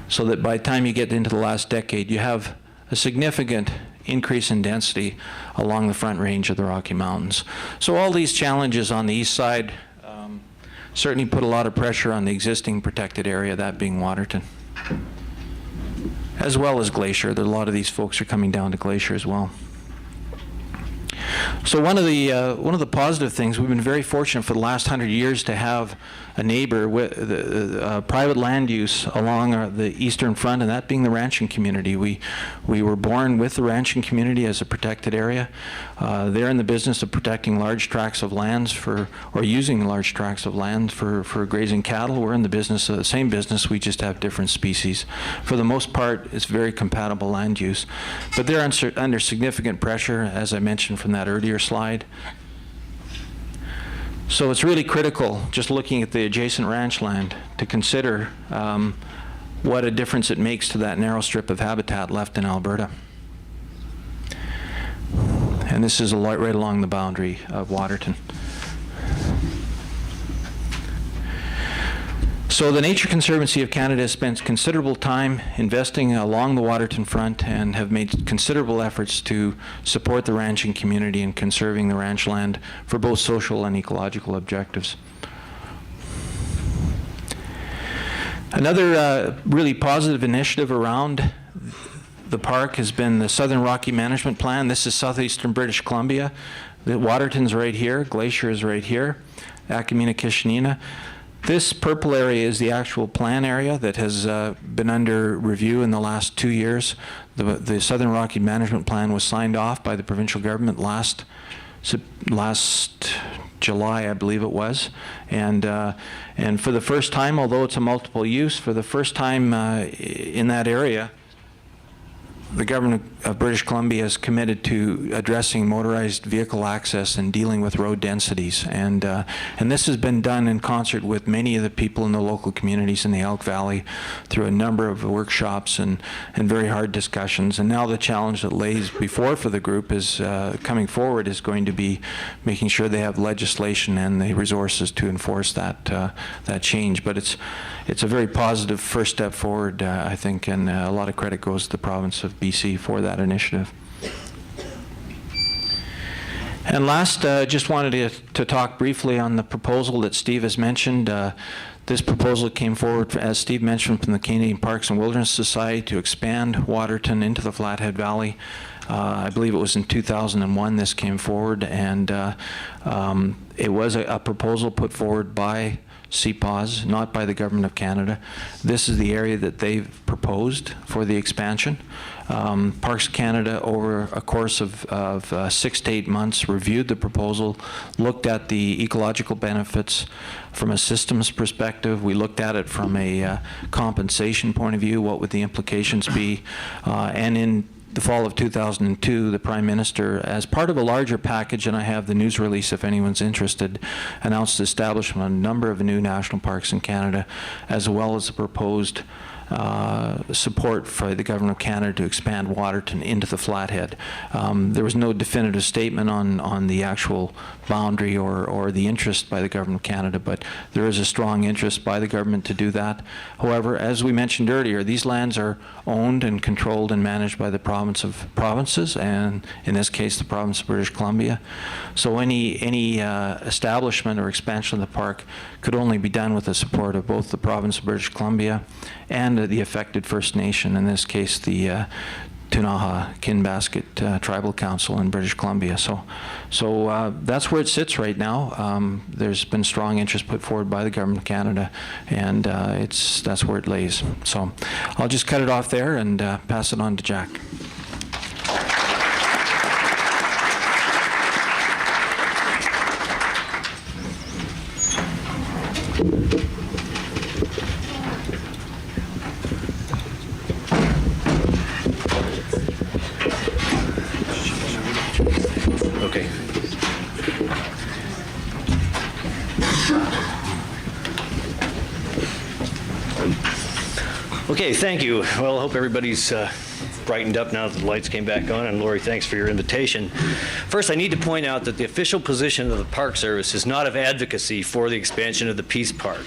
so that by the time you get into the last decade, you have a significant increase in density along the front range of the Rocky Mountains. So all these challenges on the east side certainly put a lot of pressure on the existing protected area, that being Waterton, as well as Glacier. A lot of these folks are coming down to Glacier as well. So one of the positive things, we've been very fortunate for the last 100 years to have a neighbor with private land use along the eastern front, and that being the ranching community. We were born with the ranching community as a protected area. They're in the business of protecting large tracts of lands or using large tracts of land for grazing cattle. We're in the business of the same business, we just have different species. For the most part, it's very compatible land use. But they're under significant pressure, as I mentioned from that earlier slide. So it's really critical, just looking at the adjacent ranch land, to consider what a difference it makes to that narrow strip of habitat left in Alberta. And this is right along the boundary of Waterton. So the Nature Conservancy of Canada has spent considerable time investing along the Waterton front and have made considerable efforts to support the ranching community and conserving the ranch land for both social and ecological objectives. Another really positive initiative around the park has been the Southern Rocky Management Plan. This is southeastern British Columbia. The Waterton's right here, Glacier is right here, Akamina Kishinina. This purple area is the actual plan area that has been under review in the last 2 years. The Southern Rocky Management Plan was signed off by the provincial government last July, I believe it was, and for the first time, although it's a multiple use, for the first time in that area, the government of British Columbia is committed to addressing motorized vehicle access and dealing with road densities, and this has been done in concert with many of the people in the local communities in the Elk Valley through a number of workshops and very hard discussions. And now the challenge that lays before for the group is coming forward is going to be making sure they have legislation and the resources to enforce that change. But it's a very positive first step forward, I think, and a lot of credit goes to the province of BC for that initiative. And last, just wanted to talk briefly on the proposal that Steve has mentioned. This proposal came forward, as Steve mentioned, from the Canadian Parks and Wilderness Society to expand Waterton into the Flathead Valley. I believe it was in 2001 this came forward, and it was a proposal put forward by CPAWS, not by the Government of Canada. This is the area that they've proposed for the expansion. Parks Canada, over a course of 6 to 8 months, reviewed the proposal, looked at the ecological benefits from a systems perspective. We looked at it from a compensation point of view, what would the implications be, and in the fall of 2002, the Prime Minister, as part of a larger package, and I have the news release if anyone's interested, announced the establishment of a number of new national parks in Canada, as well as the proposed support for the Government of Canada to expand Waterton into the Flathead. There was no definitive statement on the actual boundary or the interest by the Government of Canada, but there is a strong interest by the government to do that. However, as we mentioned earlier, these lands are owned and controlled and managed by the provinces, and in this case, the province of British Columbia. So any establishment or expansion of the park could only be done with the support of both the province of British Columbia and the affected First Nation, in this case the Ktunaxa Kinbasket Tribal Council in British Columbia. So that's where it sits right now. There's been strong interest put forward by the Government of Canada, and that's where it lays. So I'll just cut it off there and pass it on to Jack. Okay. Okay, thank you. Well, I hope everybody's brightened up now that the lights came back on, and Lori, thanks for your invitation. First, I need to point out that the official position of the Park Service is not of advocacy for the expansion of the Peace Park.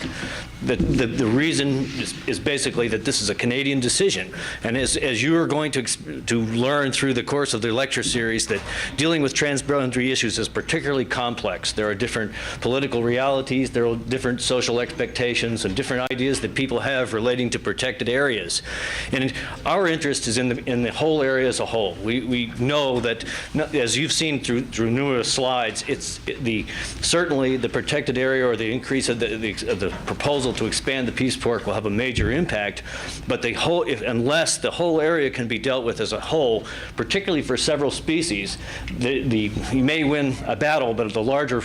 The reason is basically that this is a Canadian decision, and as you are going to learn through the course of the lecture series, that dealing with transboundary issues is particularly complex. There are different political realities, there are different social expectations, and different ideas that people have relating to protected areas. And our interest is in the whole area as a whole. We know that, as you've seen through numerous slides, certainly the protected area or the increase of the proposal to expand the Peace Park will have a major impact, but unless the whole area can be dealt with as a whole, particularly for several species, you may win a battle, but the larger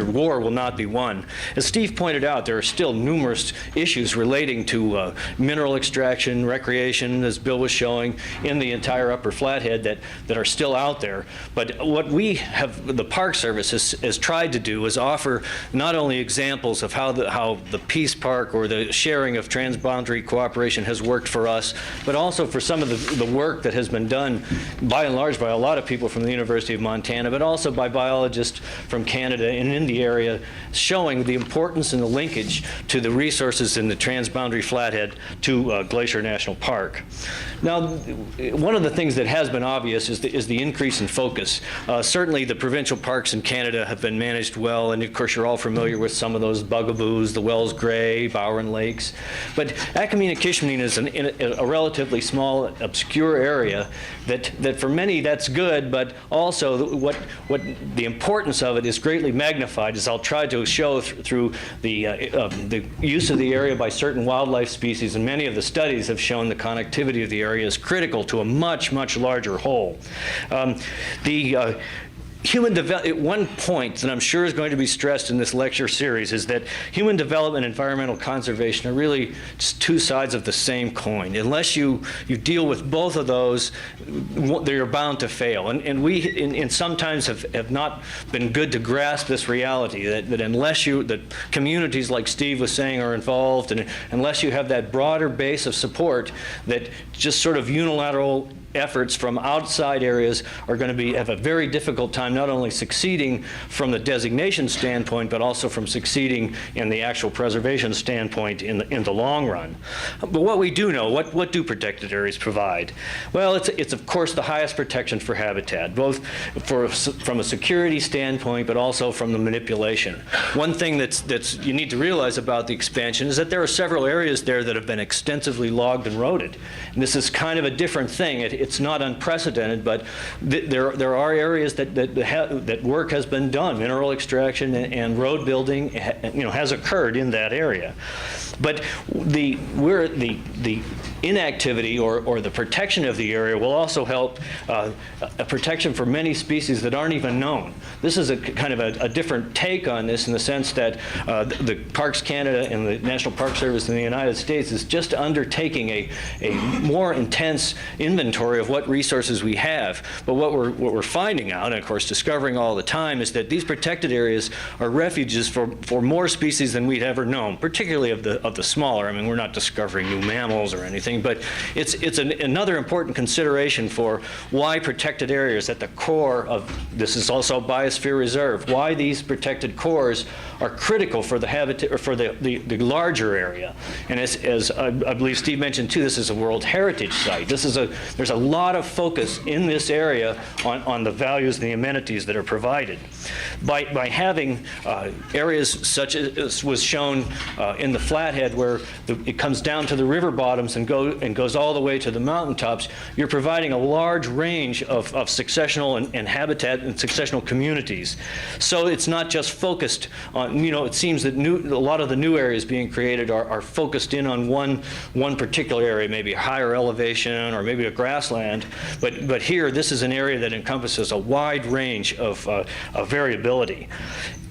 war will not be won. As Steve pointed out, there are still numerous issues relating to mineral extraction, recreation, as Bill was showing, in the entire Upper Flathead that are still out there. But what the Park Service has tried to do is offer not only examples of how the Peace Park or the sharing of transboundary cooperation has worked for us, but also for some of the work that has been done by and large by a lot of people from the University of Montana, but also by biologists from Canada and in the area, showing the importance and the linkage to the resources in the transboundary Flathead to Glacier National Park. Now, One of the things that has been obvious is the increase in focus. Certainly the provincial parks in Canada have been managed well, and of course you're all familiar with some of those bugaboos, the Wells Gray, Bowron Lakes. But Akaminakishmanin is a relatively small, obscure area that for many that's good, but also what the importance of it is greatly magnified, as I'll try to show through the use of the area by certain wildlife species, and many of the studies have shown the connectivity of the area is critical to a much, much larger whole. One point that I'm sure is going to be stressed in this lecture series is that human development and environmental conservation are really just two sides of the same coin. Unless you deal with both of those, you're bound to fail. And we sometimes have not been good to grasp this reality, that unless that communities like Steve was saying are involved, and unless you have that broader base of support, that just sort of unilateral efforts from outside areas are going to have a very difficult time not only succeeding from the designation standpoint, but also from succeeding in the actual preservation standpoint in the long run. But what we do know, what do protected areas provide? Well, it's of course the highest protection for habitat, both from a security standpoint, but also from the manipulation. One thing that's you need to realize about the expansion is that there are several areas there that have been extensively logged and roaded. And this is kind of a different thing. It's not unprecedented, but there are areas that work has been done. Mineral extraction and road building, has occurred in that area. But the inactivity or the protection of the area will also help a protection for many species that aren't even known. This is a kind of a different take on this, in the sense that the Parks Canada and the National Park Service in the United States is just undertaking a more intense inventory of what resources we have. But what we're finding out, and of course discovering all the time, is that these protected areas are refuges for more species than we'd ever known, particularly of the smaller. I mean, we're not discovering new mammals or anything, but it's another important consideration for why protected areas at the core of this is also Biosphere Reserve, why these protected cores are critical for the habitat, or for the larger area. And as I believe Steve mentioned too, this is a World Heritage Site. There's a lot of focus in this area on the values and the amenities that are provided. By having areas such as was shown in the Flathead, where it comes down to the river bottoms and goes all the way to the mountaintops, you're providing a large range of successional and habitat and successional communities. So it's not just focused on, it seems that a lot of the new areas being created are focused in on one particular area, maybe a higher elevation or maybe a grassland. But here, this is an area that encompasses a wide range of variability.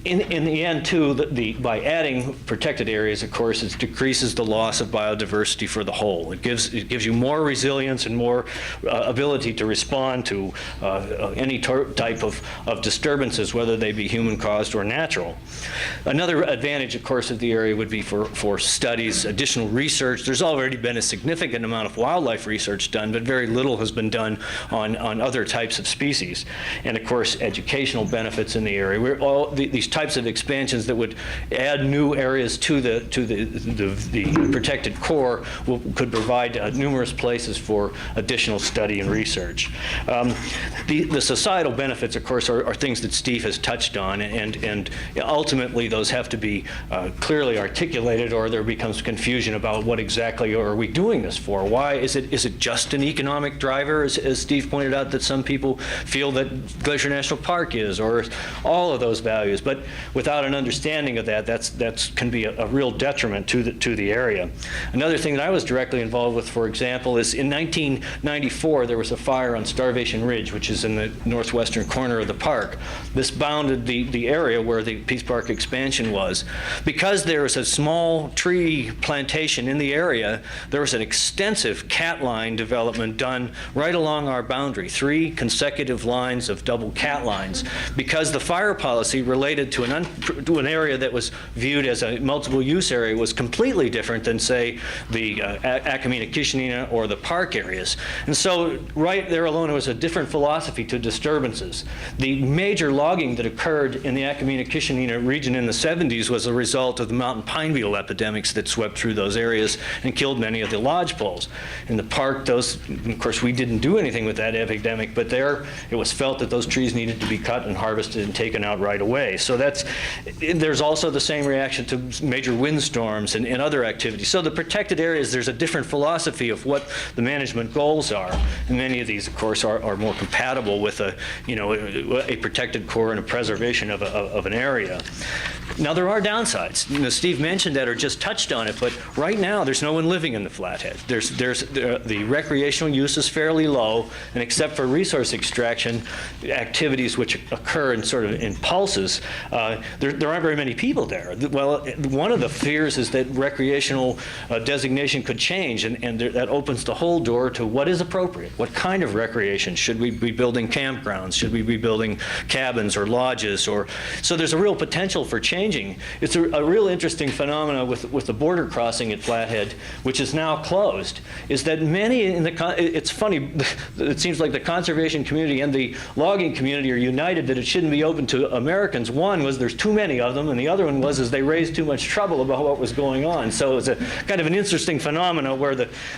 In the end, too, by adding protected areas, of course, it decreases the loss of biodiversity for the whole. It gives you more resilience and more ability to respond to any type of disturbances, whether they be human-caused or natural. Another advantage, of course, of the area would be for studies, additional research. There's already been a significant amount of wildlife research done, but very little has been done on other types of species. And, of course, educational benefits in the area. These types of expansions that would add new areas to the protected core could provide numerous places for additional study and research. The societal benefits, of course, are things that Steve has touched on, and ultimately those have to be clearly articulated, or there becomes confusion about what exactly are we doing this for. Why is it just an economic driver, as Steve pointed out, that some people feel that Glacier National Park is, or all of those values? But without an understanding of that can be a real detriment to the area. Another thing that I was directly involved with, for example, is in 1994 there was a fire on Starvation Ridge, which is in the northwestern corner of the park. This bounded the area where the Peace Park expansion was. Because there was a small tree plantation in the area, there was an extensive cat line development done right along our boundary, 3 consecutive lines of double cat lines, because the fire policy related relocated to an area that was viewed as a multiple use area was completely different than, say, the Akamina-Kishinina or the park areas. And so right there alone, it was a different philosophy to disturbances. The major logging that occurred in the Akamina-Kishinina region in the 70s was a result of the mountain pine beetle epidemics that swept through those areas and killed many of the lodgepoles. In the park, of course, we didn't do anything with that epidemic, but there it was felt that those trees needed to be cut and harvested and taken out right away. So there's also the same reaction to major windstorms and other activities. So the protected areas, there's a different philosophy of what the management goals are. And many of these, of course, are more compatible with a protected core and a preservation of an area. Now, there are downsides. Steve mentioned that or just touched on it, but right now there's no one living in the Flathead. The recreational use is fairly low, and except for resource extraction activities which occur in pulses, there aren't very many people there. Well, one of the fears is that recreational designation could change, and that opens the whole door to what is appropriate. What kind of recreation? Should we be building campgrounds? Should we be building cabins or lodges? So there's a real potential for changing. It's a real interesting phenomena with the border crossing at Flathead, which is now closed, is that many it's funny, it seems like the conservation community and the logging community are united that it shouldn't be open to Americans. One was there's too many of them, and the other one was they raised too much trouble about what was going on. So it's a kind of an interesting phenomena where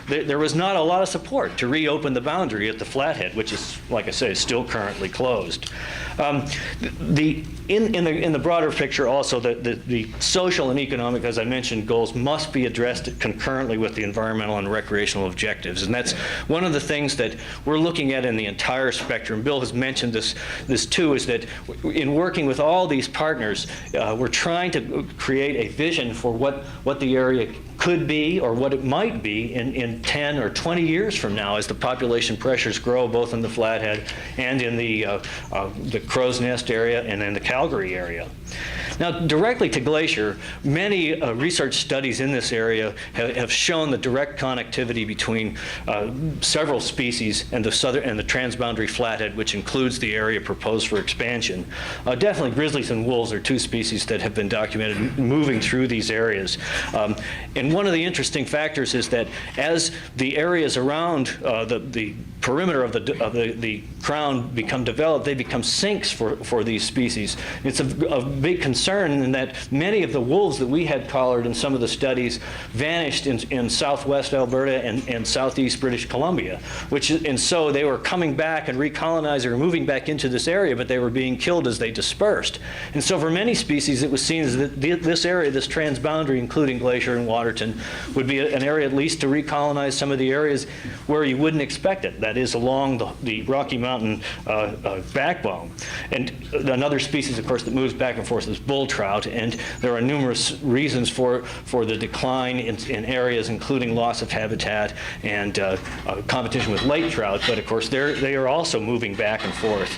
there was not a lot of support to reopen the boundary at the Flathead, which is, like I say, is still currently closed. In the broader picture also, the social and economic, as I mentioned, goals must be addressed concurrently with the environmental and recreational objectives. And that's one of the things that we're looking at in the entire spectrum. Bill has mentioned this too, is that in working with all these partners, we're trying to create a vision for what the area could be or what it might be in 10 or 20 years from now as the population pressures grow both in the Flathead and in the Crow's Nest area and in the Calgary area. Now, directly to Glacier, many research studies in this area have shown the direct connectivity between several species and the transboundary Flathead, which includes the area proposed for expansion. Definitely grizzlies and wolves are two species that have been documented moving through these areas. And one of the interesting factors is that as the areas around the perimeter of the crown become developed, they become sinks for these species. It's a big concern in that many of the wolves that we had collared in some of the studies vanished in southwest Alberta and southeast British Columbia, and so they were coming back and recolonizing or moving back into this area, but they were being killed as they dispersed. And so for many species, it was seen as that this area, this transboundary, including Glacier and Waterton, would be an area at least to recolonize some of the areas where you wouldn't expect it, that is along the Rocky Mountain backbone. And another species, of course, that moves back and forth is bull trout, and there are numerous reasons for the decline in areas, including loss of habitat and competition with lake trout, but of course they are also moving back and forth.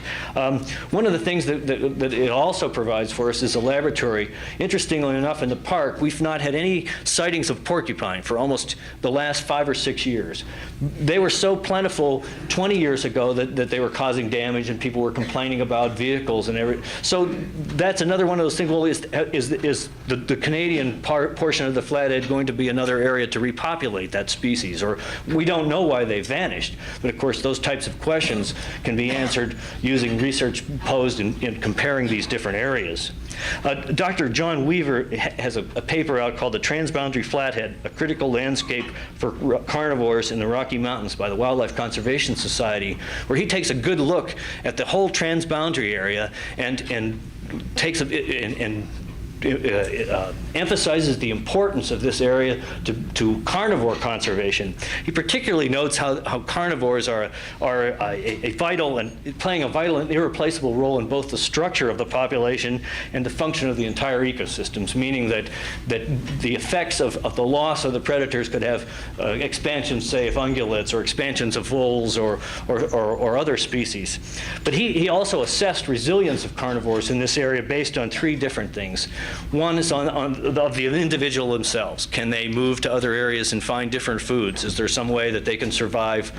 One of the things that it also provides for us is a laboratory. Interestingly enough, in the park, we've not had any sightings of porcupine for almost the last 5 or 6 years. They were so plentiful 20 years ago that they were causing damage and people were complaining about vehicles and everything. So that's another one of those things. Well, is the Canadian portion of the Flathead going to be another area to repopulate that species? Or we don't know why they vanished. But of course, those types of questions can be answered using research posed in comparing these different areas. Dr. John Weaver has a paper out called The Transboundary Flathead, A Critical Landscape for Carnivores in the Rocky Mountains by the Wildlife Conservation Society, where he takes a good look at the whole transboundary area and takes emphasizes the importance of this area to carnivore conservation. He particularly notes how carnivores are a vital and playing a vital and irreplaceable role in both the structure of the population and the function of the entire ecosystems, meaning that the effects of the loss of the predators could have expansions, say, of ungulates or expansions of voles or other species. But he also assessed resilience of carnivores in this area based on 3 different things. One is of the individual themselves. Can they move to other areas and find different foods? Is there some way that they can survive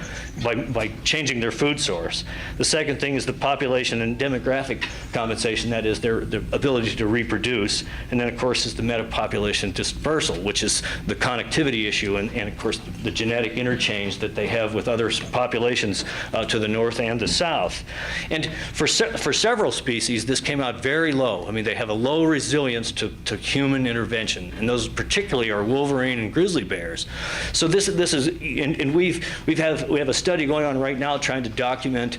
by changing their food source? The second thing is the population and demographic compensation, that is their ability to reproduce. And then, of course, is the metapopulation dispersal, which is the connectivity issue and of course, the genetic interchange that they have with other populations to the north and the south. And for several species, this came out very low. I mean, they have a low resilience to human intervention, and those particularly are wolverine and grizzly bears. So this is, and we have a study going on right now trying to document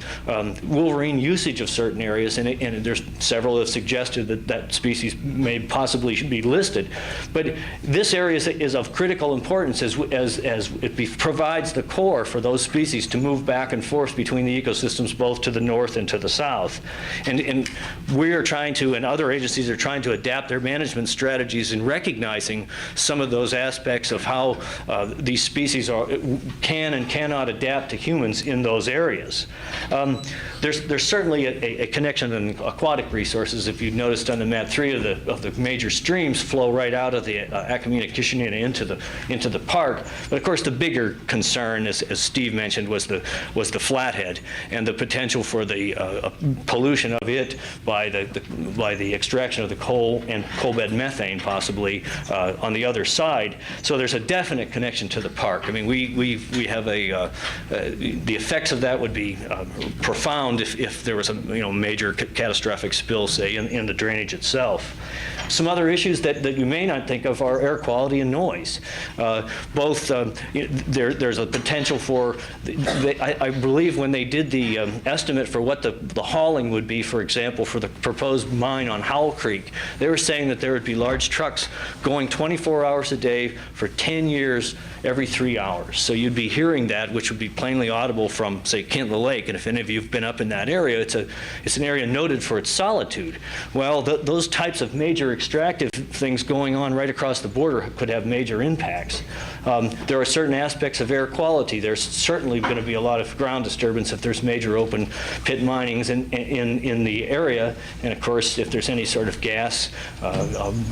wolverine usage of certain areas, and there's several that have suggested that species may possibly should be listed. But this area is of critical importance as it provides the core for those species to move back and forth between the ecosystems both to the north and to the south. And we are trying to, and other agencies are trying to adapt their management strategies in recognizing some of those aspects of how these species can and cannot adapt to humans in those areas. There's certainly a connection in aquatic resources. If you noticed on the map, 3 of the major streams flow right out of the Akamina-Kishinina into the park. But of course, the bigger concern, as Steve mentioned, was the Flathead and the potential for the pollution of it by the extraction of the coal and coal bed methane, possibly on the other side. So there's a definite connection to the park. I mean, we have the effects of that would be profound if there was a major catastrophic spill, say, in the drainage itself. Some other issues that you may not think of are air quality and noise. There's a potential for, I believe when they did the estimate for what the hauling would be, for example, for the proposed mine on Howell Creek, they were saying that there would be large trucks going 24 hours a day for 10 years every 3 hours. So you'd be hearing that, which would be plainly audible from, say, Kintla Lake. And if any of you have been up in that area, it's an area noted for its solitude. Well, those types of major extractive things going on right across the border could have major impacts. There are certain aspects of air quality. There's certainly going to be a lot of ground disturbance if there's major open pit minings in the area. And of course, if there's any sort of gas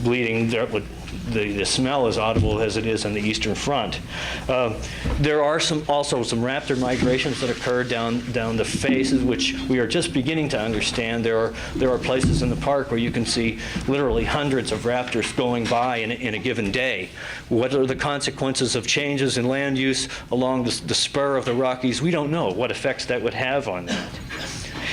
bleeding, the smell is audible as it is on the eastern front. There are also some raptor migrations that occur down the faces, which we are just beginning to understand. There are places in the park where you can see literally hundreds of raptors going by in a given day. What are the consequences of changes in land use along the spur of the Rockies? We don't know what effects that would have on that.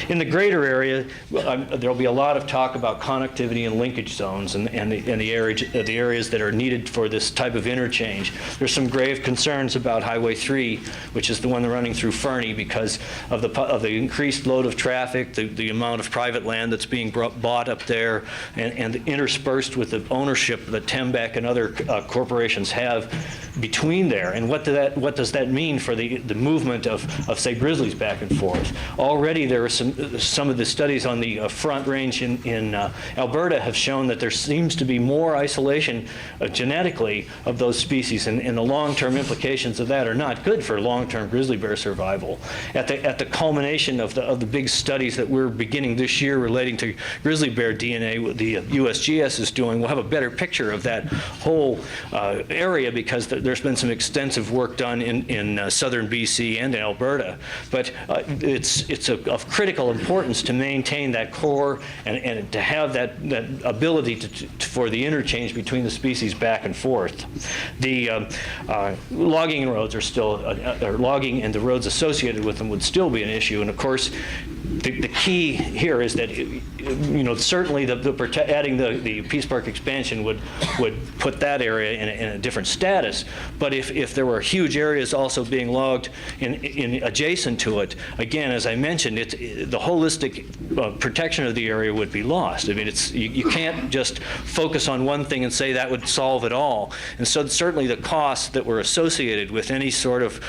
In the greater area, there'll be a lot of talk about connectivity and linkage zones and the areas that are needed for this type of interchange. There's some grave concerns about Highway 3, which is the one running through Fernie, because of the increased load of traffic, the amount of private land that's being bought up there, and interspersed with the ownership that Tembec and other corporations have between there. And what does that mean for the movement of say, grizzlies back and forth? Already there are some of the studies on the Front Range in Alberta have shown that there seems to be more isolation genetically of those species, and the long-term implications of that are not good for long-term grizzly bear survival. At the culmination of the big studies that we're beginning this year relating to grizzly bear DNA, the USGS is doing, we'll have a better picture of that whole area, because there's been some extensive work done in southern BC and in Alberta. But it's of critical importance to maintain that core and to have that ability for the interchange between the species back and forth. The logging roads are still, logging and the roads associated with them would still be an issue. And of course, the key here is that, certainly adding the Peace Park expansion would put that area in a different status. But if there were huge areas also being logged in adjacent to it, again, as I mentioned, the holistic protection of the area would be lost. I mean, you can't just focus on one thing and say that would solve it all. And so certainly the costs that were associated with any sort of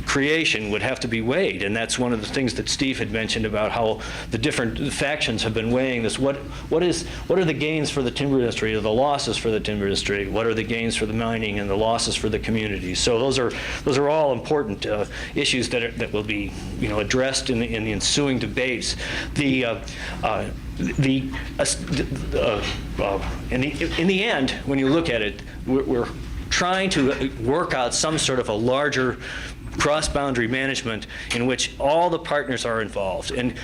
creation would have to be weighed. And that's one of the things that Steve had mentioned about how the different factions have been weighing this. What are the gains for the timber industry, or the losses for the timber industry? What are the gains for the mining and the losses for the communities. So those are all important issues that will be addressed in the ensuing debates. In the end, when you look at it, we're trying to work out some sort of a larger cross-boundary management in which all the partners are involved. And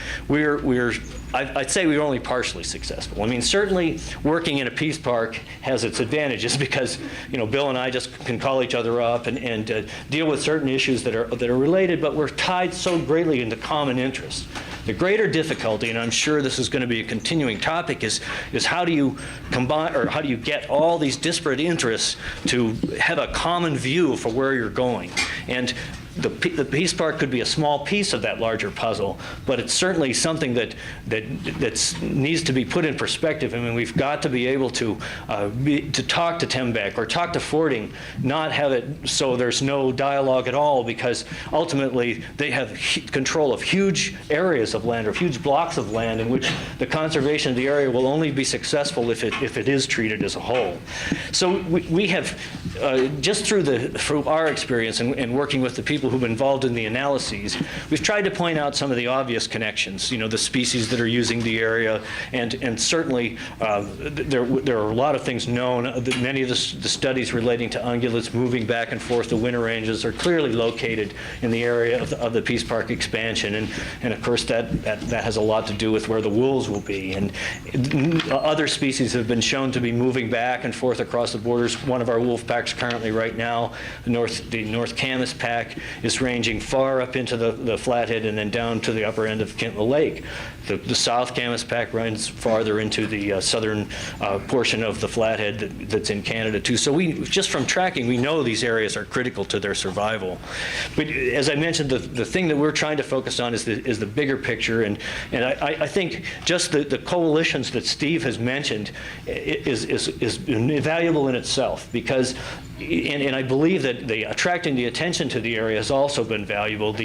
I'd say we're only partially successful. I mean, certainly working in a peace park has its advantages because, Bill and I just can call each other up and deal with certain issues that are related, but we're tied so greatly into common interests. The greater difficulty, and I'm sure this is going to be a continuing topic, is how do you combine, or how do you get all these disparate interests to have a common view for where you're going? And the Peace Park could be a small piece of that larger puzzle, but it's certainly something that needs to be put in perspective. I mean, we've got to be able to talk to Tembec or talk to Fording, not have it so there's no dialogue at all, because ultimately they have control of huge areas of land or huge blocks of land in which the conservation of the area will only be successful if it is treated as a whole. So we have, just through our experience and working with the people who've been involved in the analyses, we've tried to point out some of the obvious connections, the species that are using the area, and certainly there are a lot of things known. Many of the studies relating to ungulates moving back and forth the winter ranges are clearly located in the area of the Peace Park expansion, and of course that has a lot to do with where the wolves will be. And other species have been shown to be moving back and forth across the borders. One of our wolf packs currently right now, the North Camas pack, is ranging far up into the Flathead and then down to the upper end of Kintla Lake. The South Camas pack runs farther into the southern portion of the Flathead that's in Canada too. So just from tracking, we know these areas are critical to their survival. But as I mentioned, the thing that we're trying to focus on is the bigger picture, and I think just the coalitions that Steve has mentioned is valuable in itself, because and I believe that attracting the attention to the area has also been valuable.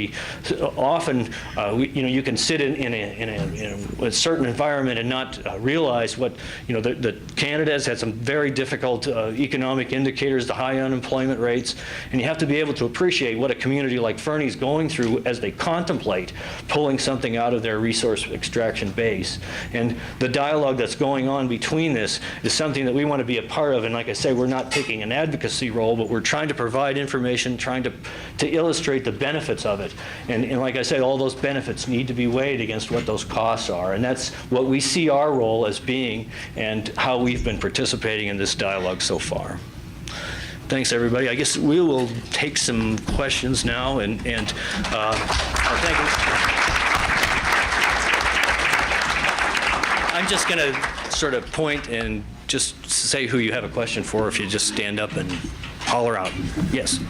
Often, you can sit in a certain environment and not realize what that Canada has had some very difficult economic indicators, the high unemployment rates, and you have to be able to appreciate what a community like Fernie is going through as they contemplate pulling something out of their resource extraction base. And the dialogue that's going on between this is something that we want to be a part of. And like I say, we're not taking an advocacy role, but we're trying to provide information, trying to illustrate the benefits of it. And like I say, all those benefits need to be weighed against what those costs are. And that's what we see our role as being and how we've been participating in this dialogue so far. Thanks, everybody. I guess we will take some questions now, and thank you. I'm just going to sort of point and just say who you have a question for if you just stand up and holler out. Yes.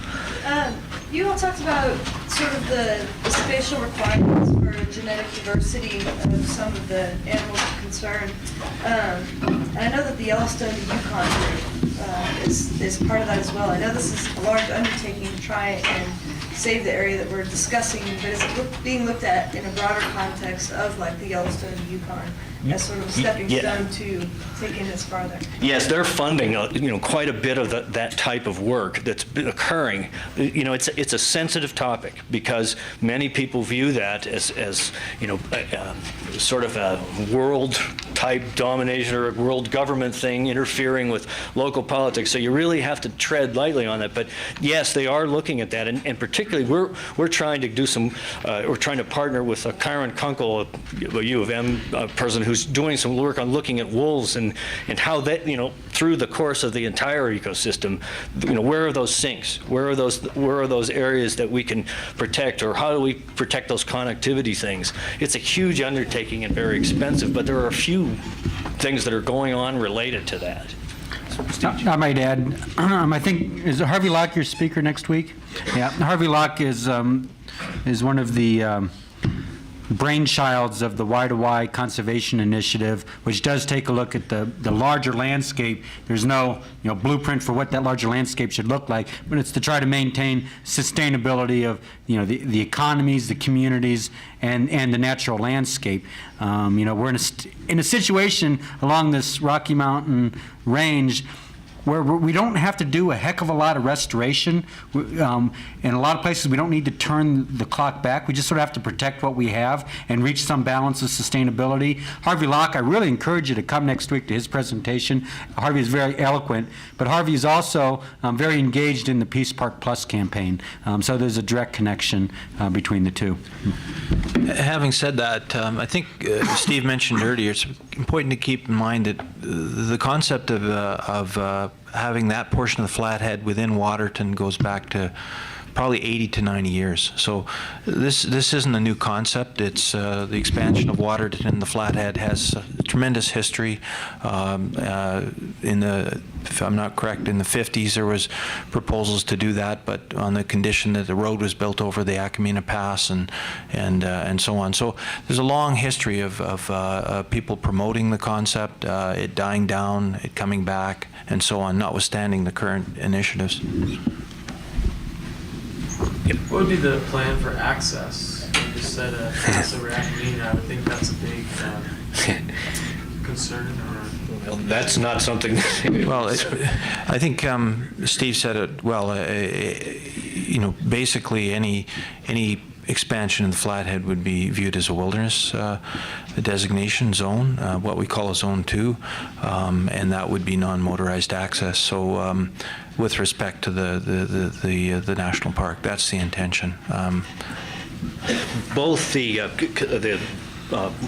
You all talked about sort of the spatial requirements for genetic diversity of some of the animals of concern. And I know that the Yellowstone to Yukon is part of that as well. I know this is a large undertaking to try and save the area that we're discussing, but is it being looked at in a broader context of like the Yellowstone to Yukon as sort of a stepping stone to taking this farther? Yes, they're funding quite a bit of that type of work that's been occurring. It's a sensitive topic because many people view that as sort of a world type domination or a world government thing interfering with local politics. So you really have to tread lightly on that. But yes, they are looking at that, and particularly we're trying to do some. We're trying to partner with Kyron Kunkel, a U of M person who's doing some work on looking at wolves and how that through the course of the entire ecosystem, where are those sinks? Where are those areas that we can protect, or how do we protect those connectivity things? It's a huge undertaking and very expensive, but there are a few things that are going on related to that. I might add, I think, is Harvey Locke your speaker next week? Yeah, Harvey Locke is one of the brainchilds of the Y2Y Conservation Initiative, which does take a look at the larger landscape. There's no blueprint for what that larger landscape should look like, but it's to try to maintain sustainability of the economies, the communities, and the natural landscape. We're in a situation along this Rocky Mountain range where we don't have to do a heck of a lot of restoration. In a lot of places, we don't need to turn the clock back. We just sort of have to protect what we have and reach some balance of sustainability. Harvey Locke, I really encourage you to come next week to his presentation. Harvey is very eloquent, but Harvey is also very engaged in the Peace Park Plus campaign. So there's a direct connection between the two. Having said that, I think Steve mentioned earlier, it's important to keep in mind that the concept of having that portion of the Flathead within Waterton goes back to probably 80 to 90 years. So this isn't a new concept. It's the expansion of Waterton and the Flathead has tremendous history. If I'm not correct, in the 50s there was proposals to do that, but on the condition that the road was built over the Acamina Pass and so on. So there's a long history of people promoting the concept, it dying down, it coming back, and so on, notwithstanding the current initiatives. What would be the plan for access? You just said a pass over Acamina. I would think that's a big concern. Well, that's not something. Well, I think Steve said it well. Basically any expansion in the Flathead would be viewed as a wilderness designation zone, what we call a Zone 2, and that would be non-motorized access. So, with respect to the national park, that's the intention. Both the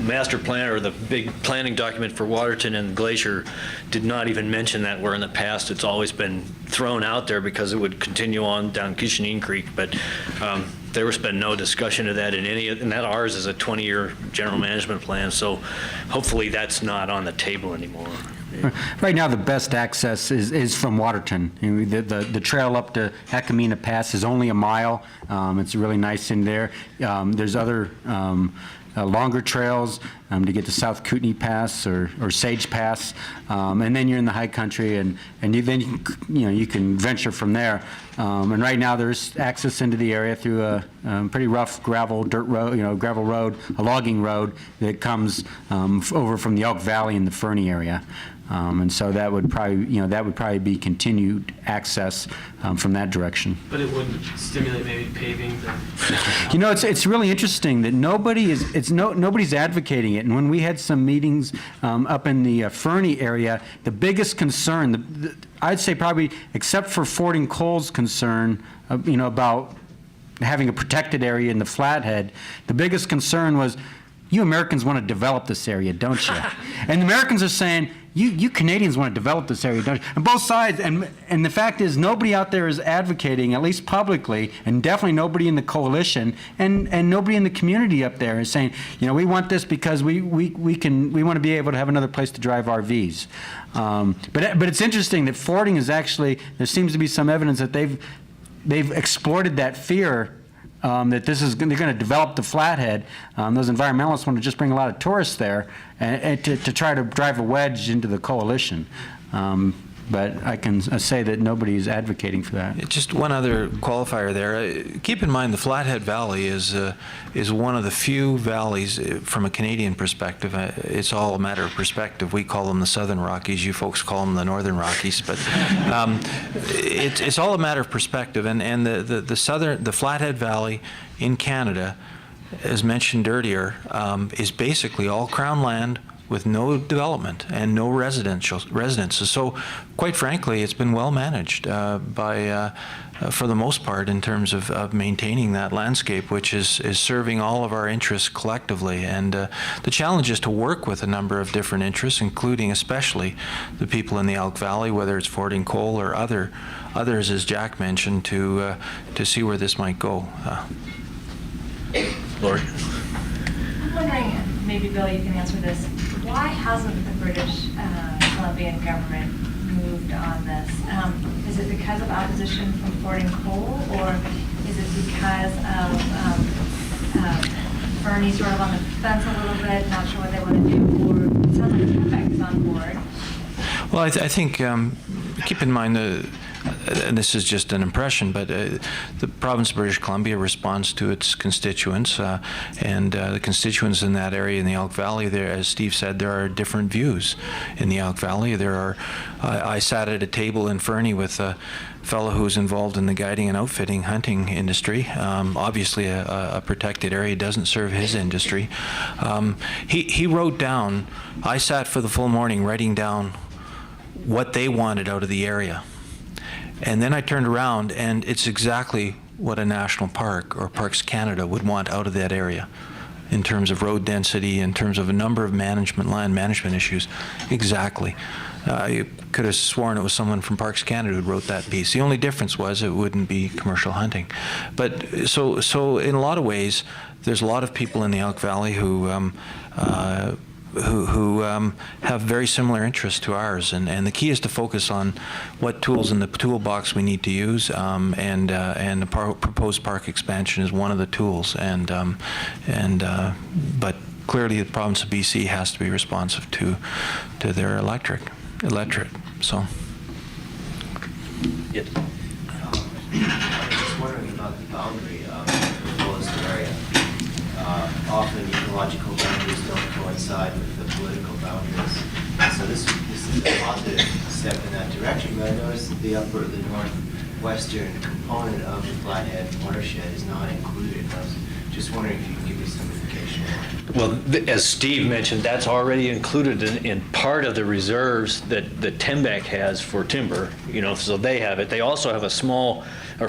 master plan or the big planning document for Waterton and Glacier did not even mention that, where in the past it's always been thrown out there because it would continue on down Kishinine Creek, but there has been no discussion of that and that ours is a 20-year general management plan, so hopefully that's not on the table anymore. Right now, the best access is from Waterton. The trail up to Acamina Pass is only a mile. It's really nice in there. There's other longer trails to get to South Kootenai Pass or Sage Pass, and then you're in the high country, and you can venture from there. And right now there's access into the area through a pretty rough gravel road, a logging road that comes over from the Elk Valley in the Fernie area. And so that would probably be continued access from that direction. But it would stimulate maybe paving. It's really interesting that nobody's advocating it. And when we had some meetings up in the Fernie area, the biggest concern, I'd say probably, except for Fording Cole's concern, about having a protected area in the Flathead, the biggest concern was, you Americans want to develop this area, don't you? And the Americans are saying, you Canadians want to develop this area, don't you? And both sides, and the fact is, nobody out there is advocating, at least publicly, and definitely nobody in the coalition, and nobody in the community up there is saying, we want this because we want to be able to have another place to drive RVs. But it's interesting that Fording is actually, there seems to be some evidence that they've exploited that fear. That they're going to develop the Flathead. Those environmentalists want to just bring a lot of tourists there and to try to drive a wedge into the coalition. But I can say that nobody's advocating for that. Just one other qualifier there. Keep in mind the Flathead Valley is one of the few valleys from a Canadian perspective. It's all a matter of perspective. We call them the Southern Rockies. You folks call them the Northern Rockies. But it's all a matter of perspective. And the Flathead Valley in Canada, as mentioned earlier, is basically all Crown land with no development and no residences. So, quite frankly, it's been well managed for the most part, in terms of maintaining that landscape, which is serving all of our interests collectively. And the challenge is to work with a number of different interests, including especially the people in the Elk Valley, whether it's Fording Cole or others, as Jack mentioned, to see where this might go. Lori? I'm wondering, maybe Bill, you can answer this. Why hasn't the British Columbian government moved on this? Is it because of opposition from Fording Cole, or is it because of Fernie sort of on the fence a little bit, not sure what they want to do, or it sounds like Quebec is on board? Well, I think keep in mind and this is just an impression, but the province of British Columbia responds to its constituents, and the constituents in that area in the Elk Valley, there, as Steve said, there are different views in the Elk Valley. There are, I sat at a table in Fernie with a fellow who's involved in the guiding and outfitting hunting industry. Obviously a protected area, doesn't serve his industry. He wrote down, I sat for the full morning writing down what they wanted out of the area. And then I turned around, and it's exactly what a national park or Parks Canada would want out of that area in terms of road density, in terms of a number of land management issues. Exactly. You could have sworn it was someone from Parks Canada who wrote that piece. The only difference was it wouldn't be commercial hunting. But so in a lot of ways, there's a lot of people in the Elk Valley who have very similar interests to ours, and the key is to focus on what tools in the toolbox we need to use, and the proposed park expansion is one of the tools, but clearly the province of BC has to be responsive to their electorate. So. Yes. I was just wondering about the boundary of the proposed area. Often ecological boundaries don't coincide with the political boundaries. So this is a positive step in that direction, but I noticed that the northwestern component of the Flathead watershed is not included. I was just wondering if you could give me some indication. Well, as Steve mentioned, that's already included in part of the reserves that Tembec has for timber, so they have it. They also have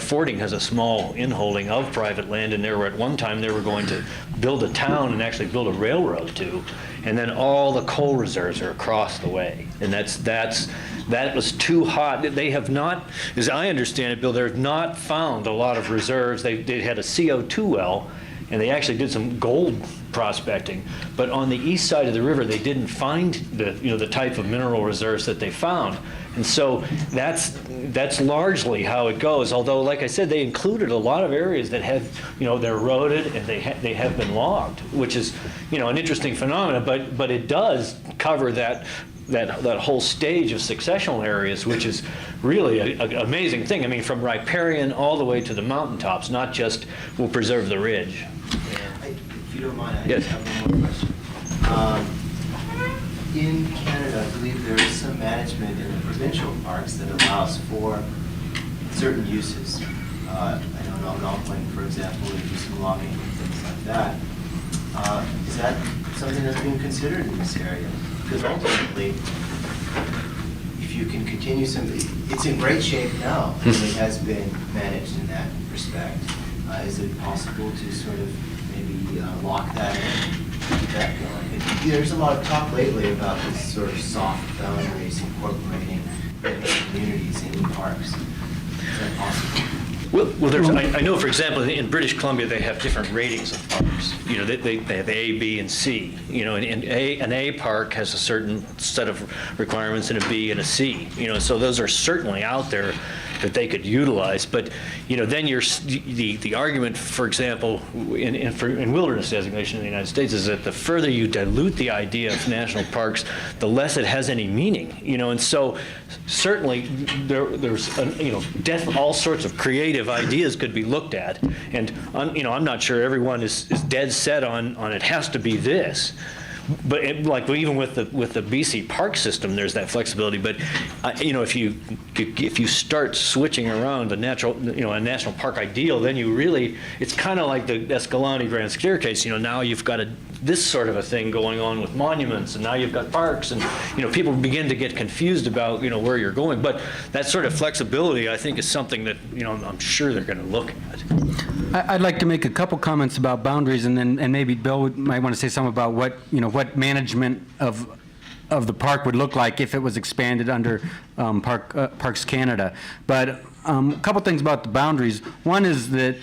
Fording has a small inholding of private land in there where at one time they were going to build a town and actually build a railroad to, and then all the coal reserves are across the way. And that was too hot. They have not, as I understand it, Bill, they have not found a lot of reserves. They had a CO2 well, and they actually did some gold prospecting, but on the east side of the river they didn't find the type of mineral reserves that they found, and so that's largely how it goes. Although, like I said, they included a lot of areas that have they're eroded and they have been logged, which is an interesting phenomenon. But it does cover that whole stage of successional areas, which is really an amazing thing. I mean, from riparian all the way to the mountaintops, not just we'll preserve the ridge. If you don't mind, I Yes. just have one more question. In Canada, I believe there is some management in the provincial parks that allows for certain uses. I know in Algonquin, for example, they do some logging and things like that. Is that something that's being considered in this area? Because ultimately, if you can continue it's in great shape now, and it has been managed in that respect. Is it possible to sort of maybe lock that in, keep that going? There's a lot of talk lately about this sort of soft boundaries incorporating communities in parks. Is that possible? Well, I know, for example, in British Columbia, they have different ratings of parks. They have A, B, and C. And an A park has a certain set of requirements, and a B and a C. So those are certainly out there that they could utilize. But then the argument, for example, in wilderness designation in the United States, is that the further you dilute the idea of national parks, the less it has any meaning. And so certainly there's all sorts of creative ideas could be looked at, and I'm not sure everyone is dead set on it has to be this. But even with the BC park system, there's that flexibility. But if you start switching around a national park ideal, then it's kind of like the Escalante Grand Staircase. Now you've got this sort of a thing going on with monuments, and now you've got parks, and people begin to get confused about where you're going. But that sort of flexibility, I think, is something that I'm sure they're going to look at. I'd like to make a couple comments about boundaries, and maybe Bill might want to say something about what management of the park would look like if it was expanded under Parks Canada. But a couple things about the boundaries. One is that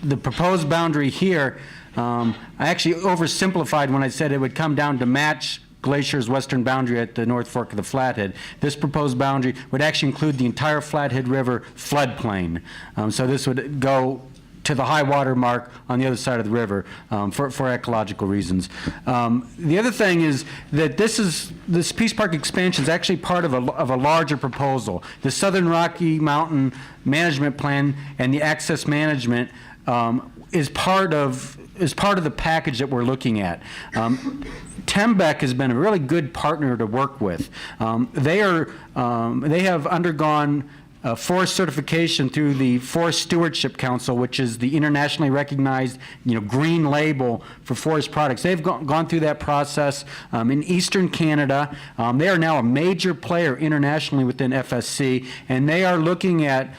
the proposed boundary here, I actually oversimplified when I said it would come down to match Glacier's western boundary at the North Fork of the Flathead. This proposed boundary would actually include the entire Flathead River floodplain. So this would go to the high water mark on the other side of the river for ecological reasons. The other thing is that this Peace Park expansion is actually part of a larger proposal. The Southern Rocky Mountain Management Plan and the access management is part of the package that we're looking at. Tembec has been a really good partner to work with. They have undergone forest certification through the Forest Stewardship Council, which is the internationally recognized, green label for forest products. They've gone through that process in Eastern Canada. They are now a major player internationally within FSC, and they are looking at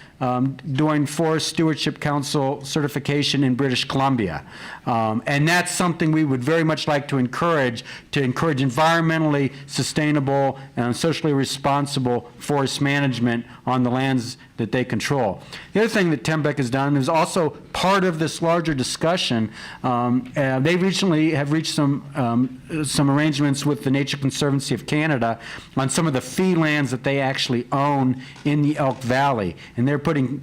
doing Forest Stewardship Council certification in British Columbia. And that's something we would very much like to encourage environmentally sustainable and socially responsible forest management on the lands that they control. The other thing that Tembec has done is also part of this larger discussion. They recently have reached some arrangements with the Nature Conservancy of Canada on some of the fee lands that they actually own in the Elk Valley. And they're putting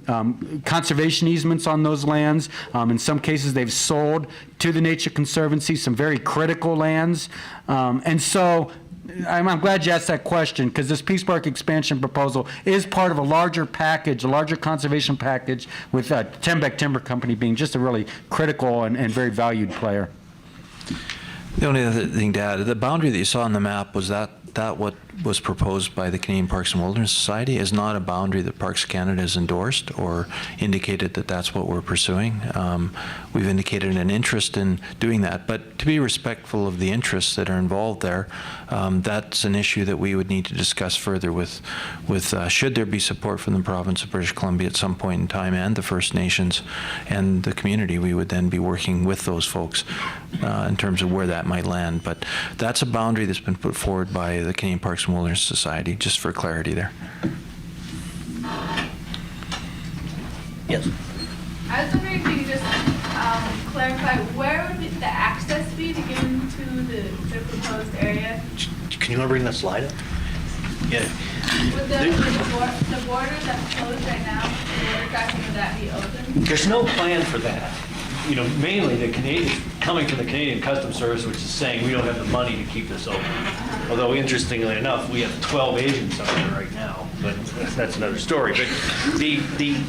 conservation easements on those lands. In some cases, they've sold to the Nature Conservancy some very critical lands. And so I'm glad you asked that question, because this Peace Park expansion proposal is part of a larger package, a larger conservation package, with Tembec Timber Company being just a really critical and very valued player. The only other thing to add, the boundary that you saw on the map, was that what was proposed by the Canadian Parks and Wilderness Society is not a boundary that Parks Canada has endorsed or indicated that that's what we're pursuing. We've indicated an interest in doing that, but to be respectful of the interests that are involved there, that's an issue that we would need to discuss further with should there be support from the province of British Columbia at some point in time, and the First Nations and the community. We would then be working with those folks in terms of where that might land. But that's a boundary that's been put forward by the Canadian Parks and Wilderness Society, just for clarity there. Yes. I was wondering if you could just clarify, where would the access be to get into the proposed area? Can you want to bring that slide up? Yeah. Would the border that's closed right now, the border crossing, would that be open? There's no plan for that. Mainly the Canadian, coming from the Canadian Customs Service, which is saying we don't have the money to keep this open. Although, interestingly enough, we have 12 agents out there right now, but that's another story. But the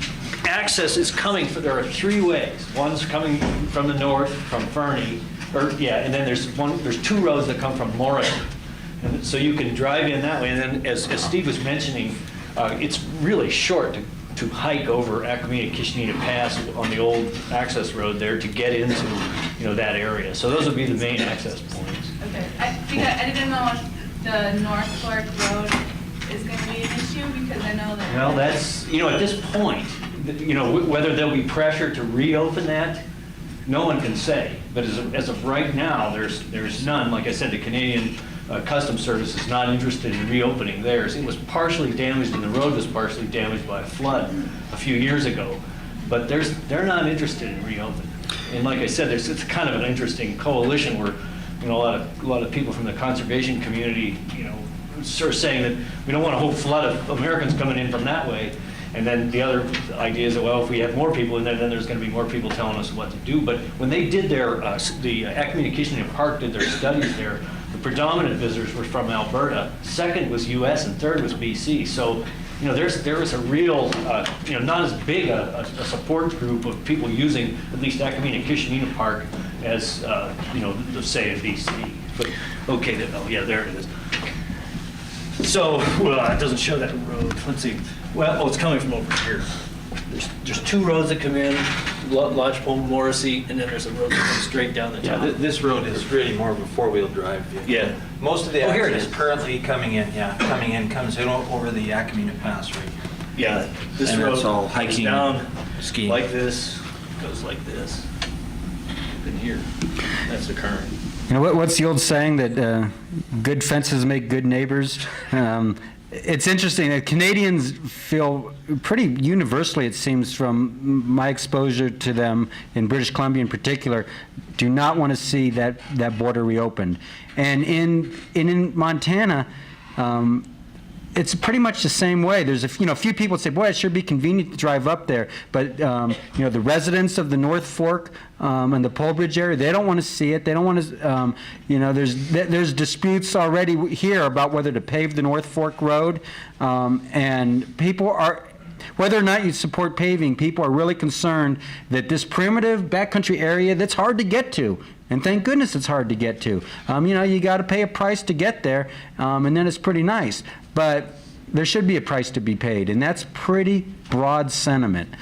access is coming, there are three ways. One's coming from the north, from Fernie, and then there's two roads that come from Morrison. And so you can drive in that way, and then as Steve was mentioning, it's really short to hike over Akamina-Kishneta Pass on the old access road there to get into that area. So those would be the main access points. Okay. I didn't know if the North Fork Road is going to be an issue, because I know that. Well, that's at this point, whether there'll be pressure to reopen that, no one can say. But as of right now, there's none. Like I said, the Canadian Customs Service is not interested in reopening theirs. It was partially damaged, and the road was partially damaged by a flood a few years ago. But they're not interested in reopening. And like I said, it's kind of an interesting coalition where a lot of people from the conservation community, sort of saying that we don't want a whole flood of Americans coming in from that way. And then the other idea is that, well, if we have more people in there, then there's going to be more people telling us what to do. But when they did the Akamina-Kishneta Park did their studies there, the predominant visitors were from Alberta. Second was U.S. and third was B.C. So, there was a real, not as big a support group of people using at least Akamina-Kishneta Park as, say, in B.C. But okay, there it is. So, it doesn't show that road. Let's see. Well, it's coming from over here. There's two roads that come in, Lodgepole, Morrissey, and then there's a road that comes straight down the top. Yeah, this road is really more of a four-wheel drive vehicle. Yeah. Most of the here it access is. currently coming in comes in over the Akamina Pass right here. Yeah, this And road it's all comes hiking, down skiing. like this, goes like this, and here. That's the current. What's the old saying that good fences make good neighbors? It's interesting that Canadians feel pretty universally, it seems, from my exposure to them in British Columbia in particular, do not want to see that border reopened. And in Montana, it's pretty much the same way. There's a few people say, boy, it sure be convenient to drive up there. But, the residents of the North Fork and the Polebridge area, they don't want to see it. They don't want to, there's disputes already here about whether to pave the North Fork Road. And people are, whether or not you support paving, people are really concerned that this primitive backcountry area that's hard to get to, and thank goodness it's hard to get to. You got to pay a price to get there, and then it's pretty nice. But there should be a price to be paid, and that's pretty broad sentiment.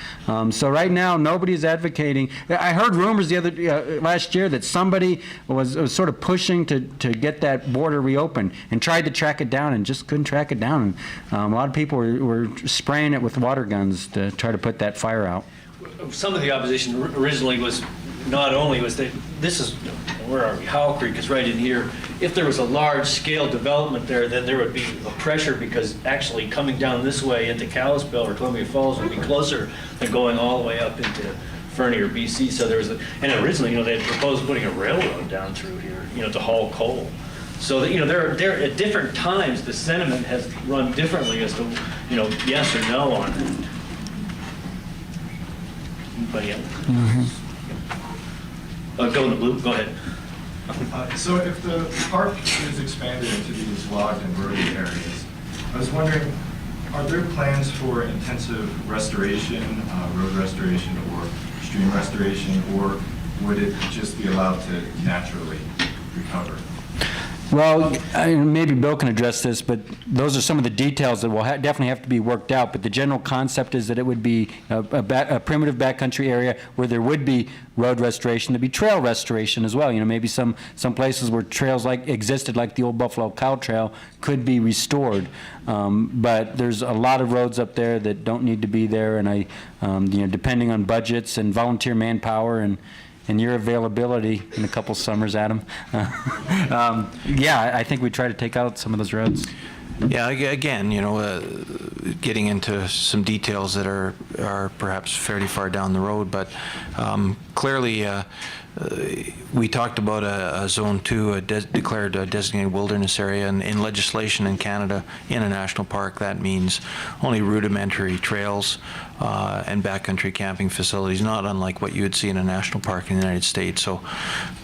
So right now, nobody's advocating. I heard rumors last year that somebody was sort of pushing to get that border reopened and tried to track it down and just couldn't track it down. And, a lot of people were spraying it with water guns to try to put that fire out. Some of the opposition originally was not only was that this is, where are we? Howell Creek is right in here. If there was a large-scale development there, then there would be a pressure because actually coming down this way into Kalispell or Columbia Falls would be closer than going all the way up into Fernie or BC. So there was, and originally, they had proposed putting a railroad down through here, to haul coal. So that, there at different times the sentiment has run differently as to, yes or no on it. Anybody else? Go in the blue. Go ahead. So if the park is expanded into these logged and roaded areas, I was wondering, are there plans for intensive restoration, road restoration or stream restoration, or would it just be allowed to naturally recover? Well, maybe Bill can address this, but those are some of the details that will definitely have to be worked out. But the general concept is that it would be a primitive backcountry area where there would be road restoration. There'd be trail restoration as well. Maybe some places where trails existed, like the old Buffalo Cow Trail, could be restored. But there's a lot of roads up there that don't need to be there, and depending on budgets and volunteer manpower and your availability in a couple summers, Adam. I think we try to take out some of those roads. Yeah, again, getting into some details that are perhaps fairly far down the road, but clearly we talked about a Zone 2, declared a designated wilderness area, and in legislation in Canada, in a national park, that means only rudimentary trails and backcountry camping facilities, not unlike what you would see in a national park in the United States. So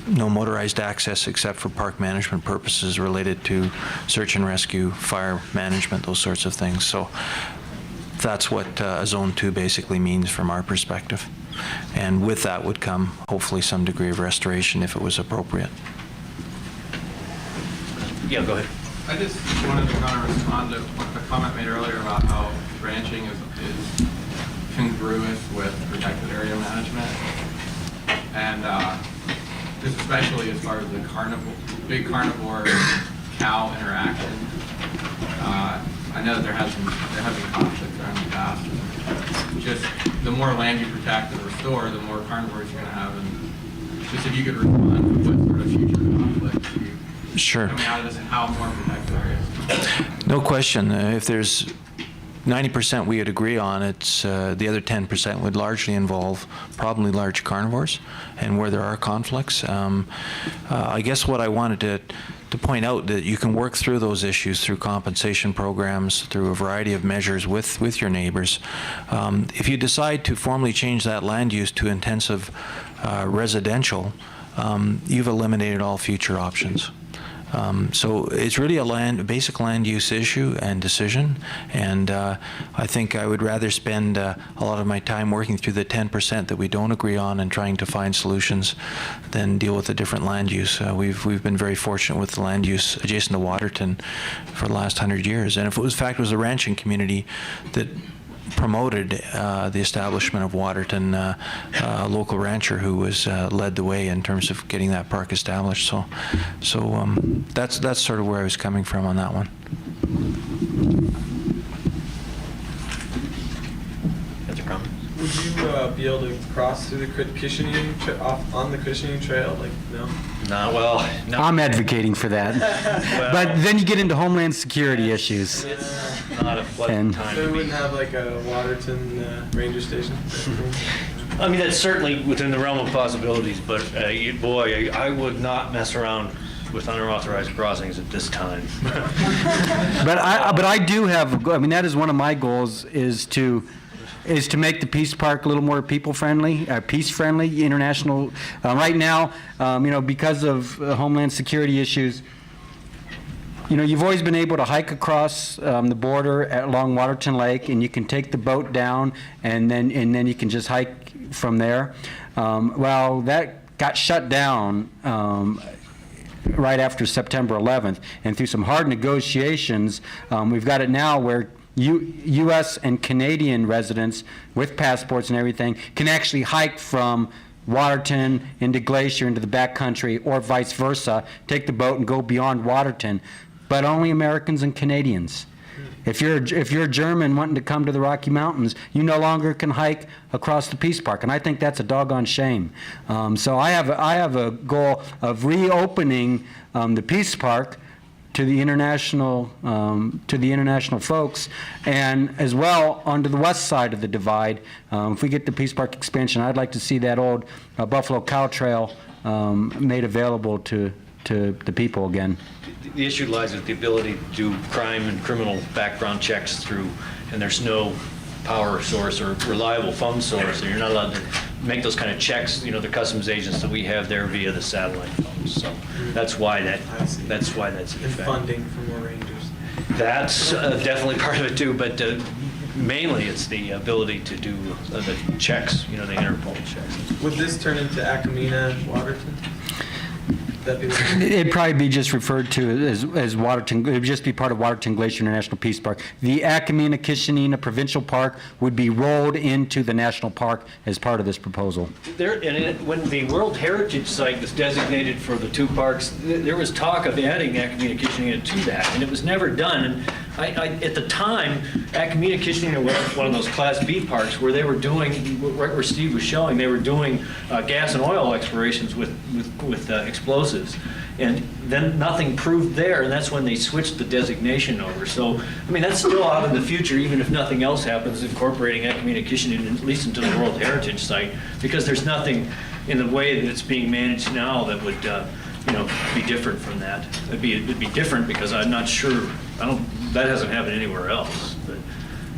no motorized access except for park management purposes related to search and rescue, fire management, those sorts of things. So that's what a Zone 2 basically means from our perspective. And with that would come, hopefully, some degree of restoration if it was appropriate. Yeah, go ahead. I just wanted to kind of respond to a comment made earlier about how ranching is congruous with protected area management. And just especially as far as the big carnivore cow interaction. I know that there has been conflict there in the past. Just the more land you protect and restore, the more carnivores you're going to have. And just if you could respond to what sort of future conflict Sure. coming out of this and how more protected areas. No question. If there's 90% we would agree on, it's the other 10% would largely involve probably large carnivores and where there are conflicts. I guess what I wanted to point out that you can work through those issues through compensation programs, through a variety of measures with your neighbors. If you decide to formally change that land use to intensive residential, you've eliminated all future options. So it's really a basic land use issue and decision, and I think I would rather spend a lot of my time working through the 10% that we don't agree on and trying to find solutions than deal with a different land use. We've been very fortunate with the land use adjacent to Waterton for the last 100 years, and if it was, in fact, it was the ranching community that promoted the establishment of Waterton, a local rancher who was led the way in terms of getting that park established. So that's sort of where I was coming from on that one. Would you be able to cross through the Cushioning on the Cushioning Trail? Like, no? No. I'm advocating for that. But then you get into homeland security issues. Not a pleasant time So to we be. wouldn't have like a Waterton Ranger Station? I mean, that's certainly within the realm of possibilities, but boy, I would not mess around with unauthorized crossings at this time. But I do have, I mean, that is one of my goals, is to make the Peace Park a little more people-friendly, peace-friendly, international. Right now, because of Homeland Security issues, you've always been able to hike across the border along Waterton Lake, and you can take the boat down, and then you can just hike from there. Well, that got shut down right after September 11th, and through some hard negotiations, we've got it now where U.S. and Canadian residents with passports and everything can actually hike from Waterton into Glacier into the backcountry, or vice versa, take the boat and go beyond Waterton, but only Americans and Canadians. If you're a German wanting to come to the Rocky Mountains, you no longer can hike across the Peace Park, and I think that's a doggone shame. So I have a goal of reopening the Peace Park to the international folks, and as well onto the west side of the divide. If we get the Peace Park expansion, I'd like to see that old Buffalo Cow Trail made available to the people again. The issue lies with the ability to do crime and criminal background checks through, and there's no power source or reliable phone source, and you're not allowed to make those kind of checks, the customs agents that we have there via the satellite phones. So that's why that's in And effect. funding for more rangers. That's definitely part of it too, but mainly it's the ability to do the checks, the Interpol checks. Would this turn into Acamina, Waterton? It'd probably be just referred to as Waterton. It would just be part of Waterton Glacier National Peace Park. The Acamina Kishinina Provincial Park would be rolled into the national park as part of this proposal. When the World Heritage Site was designated for the two parks, there was talk of adding Acamina Kishinina to that, and it was never done. And at the time, Acamina Kishinina was one of those Class B parks where they were doing, right where Steve was showing, they were doing gas and oil explorations with explosives. And then nothing proved there, and that's when they switched the designation over. So, that's still out in the future, even if nothing else happens, incorporating Acamina Kishinina at least into the World Heritage Site, because there's nothing in the way that it's being managed now that would, be different from that. It'd be different because I'm not sure. That hasn't happened anywhere else.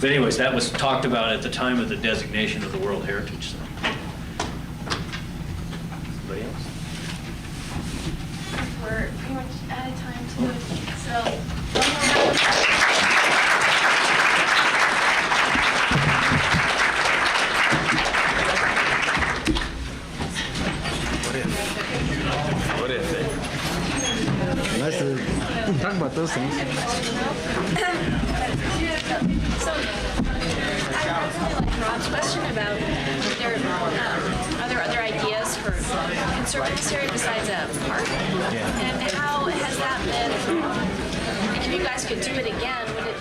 But anyways, that was talked about at the time of the designation of the World Heritage Site. Anybody else? We're pretty much out of time too. So one more What if it? Nice to talk about those things. So, I have like Rob's question about are there other ideas for conserving this area besides a park? And how has that been? Like, if you guys could do it again, would it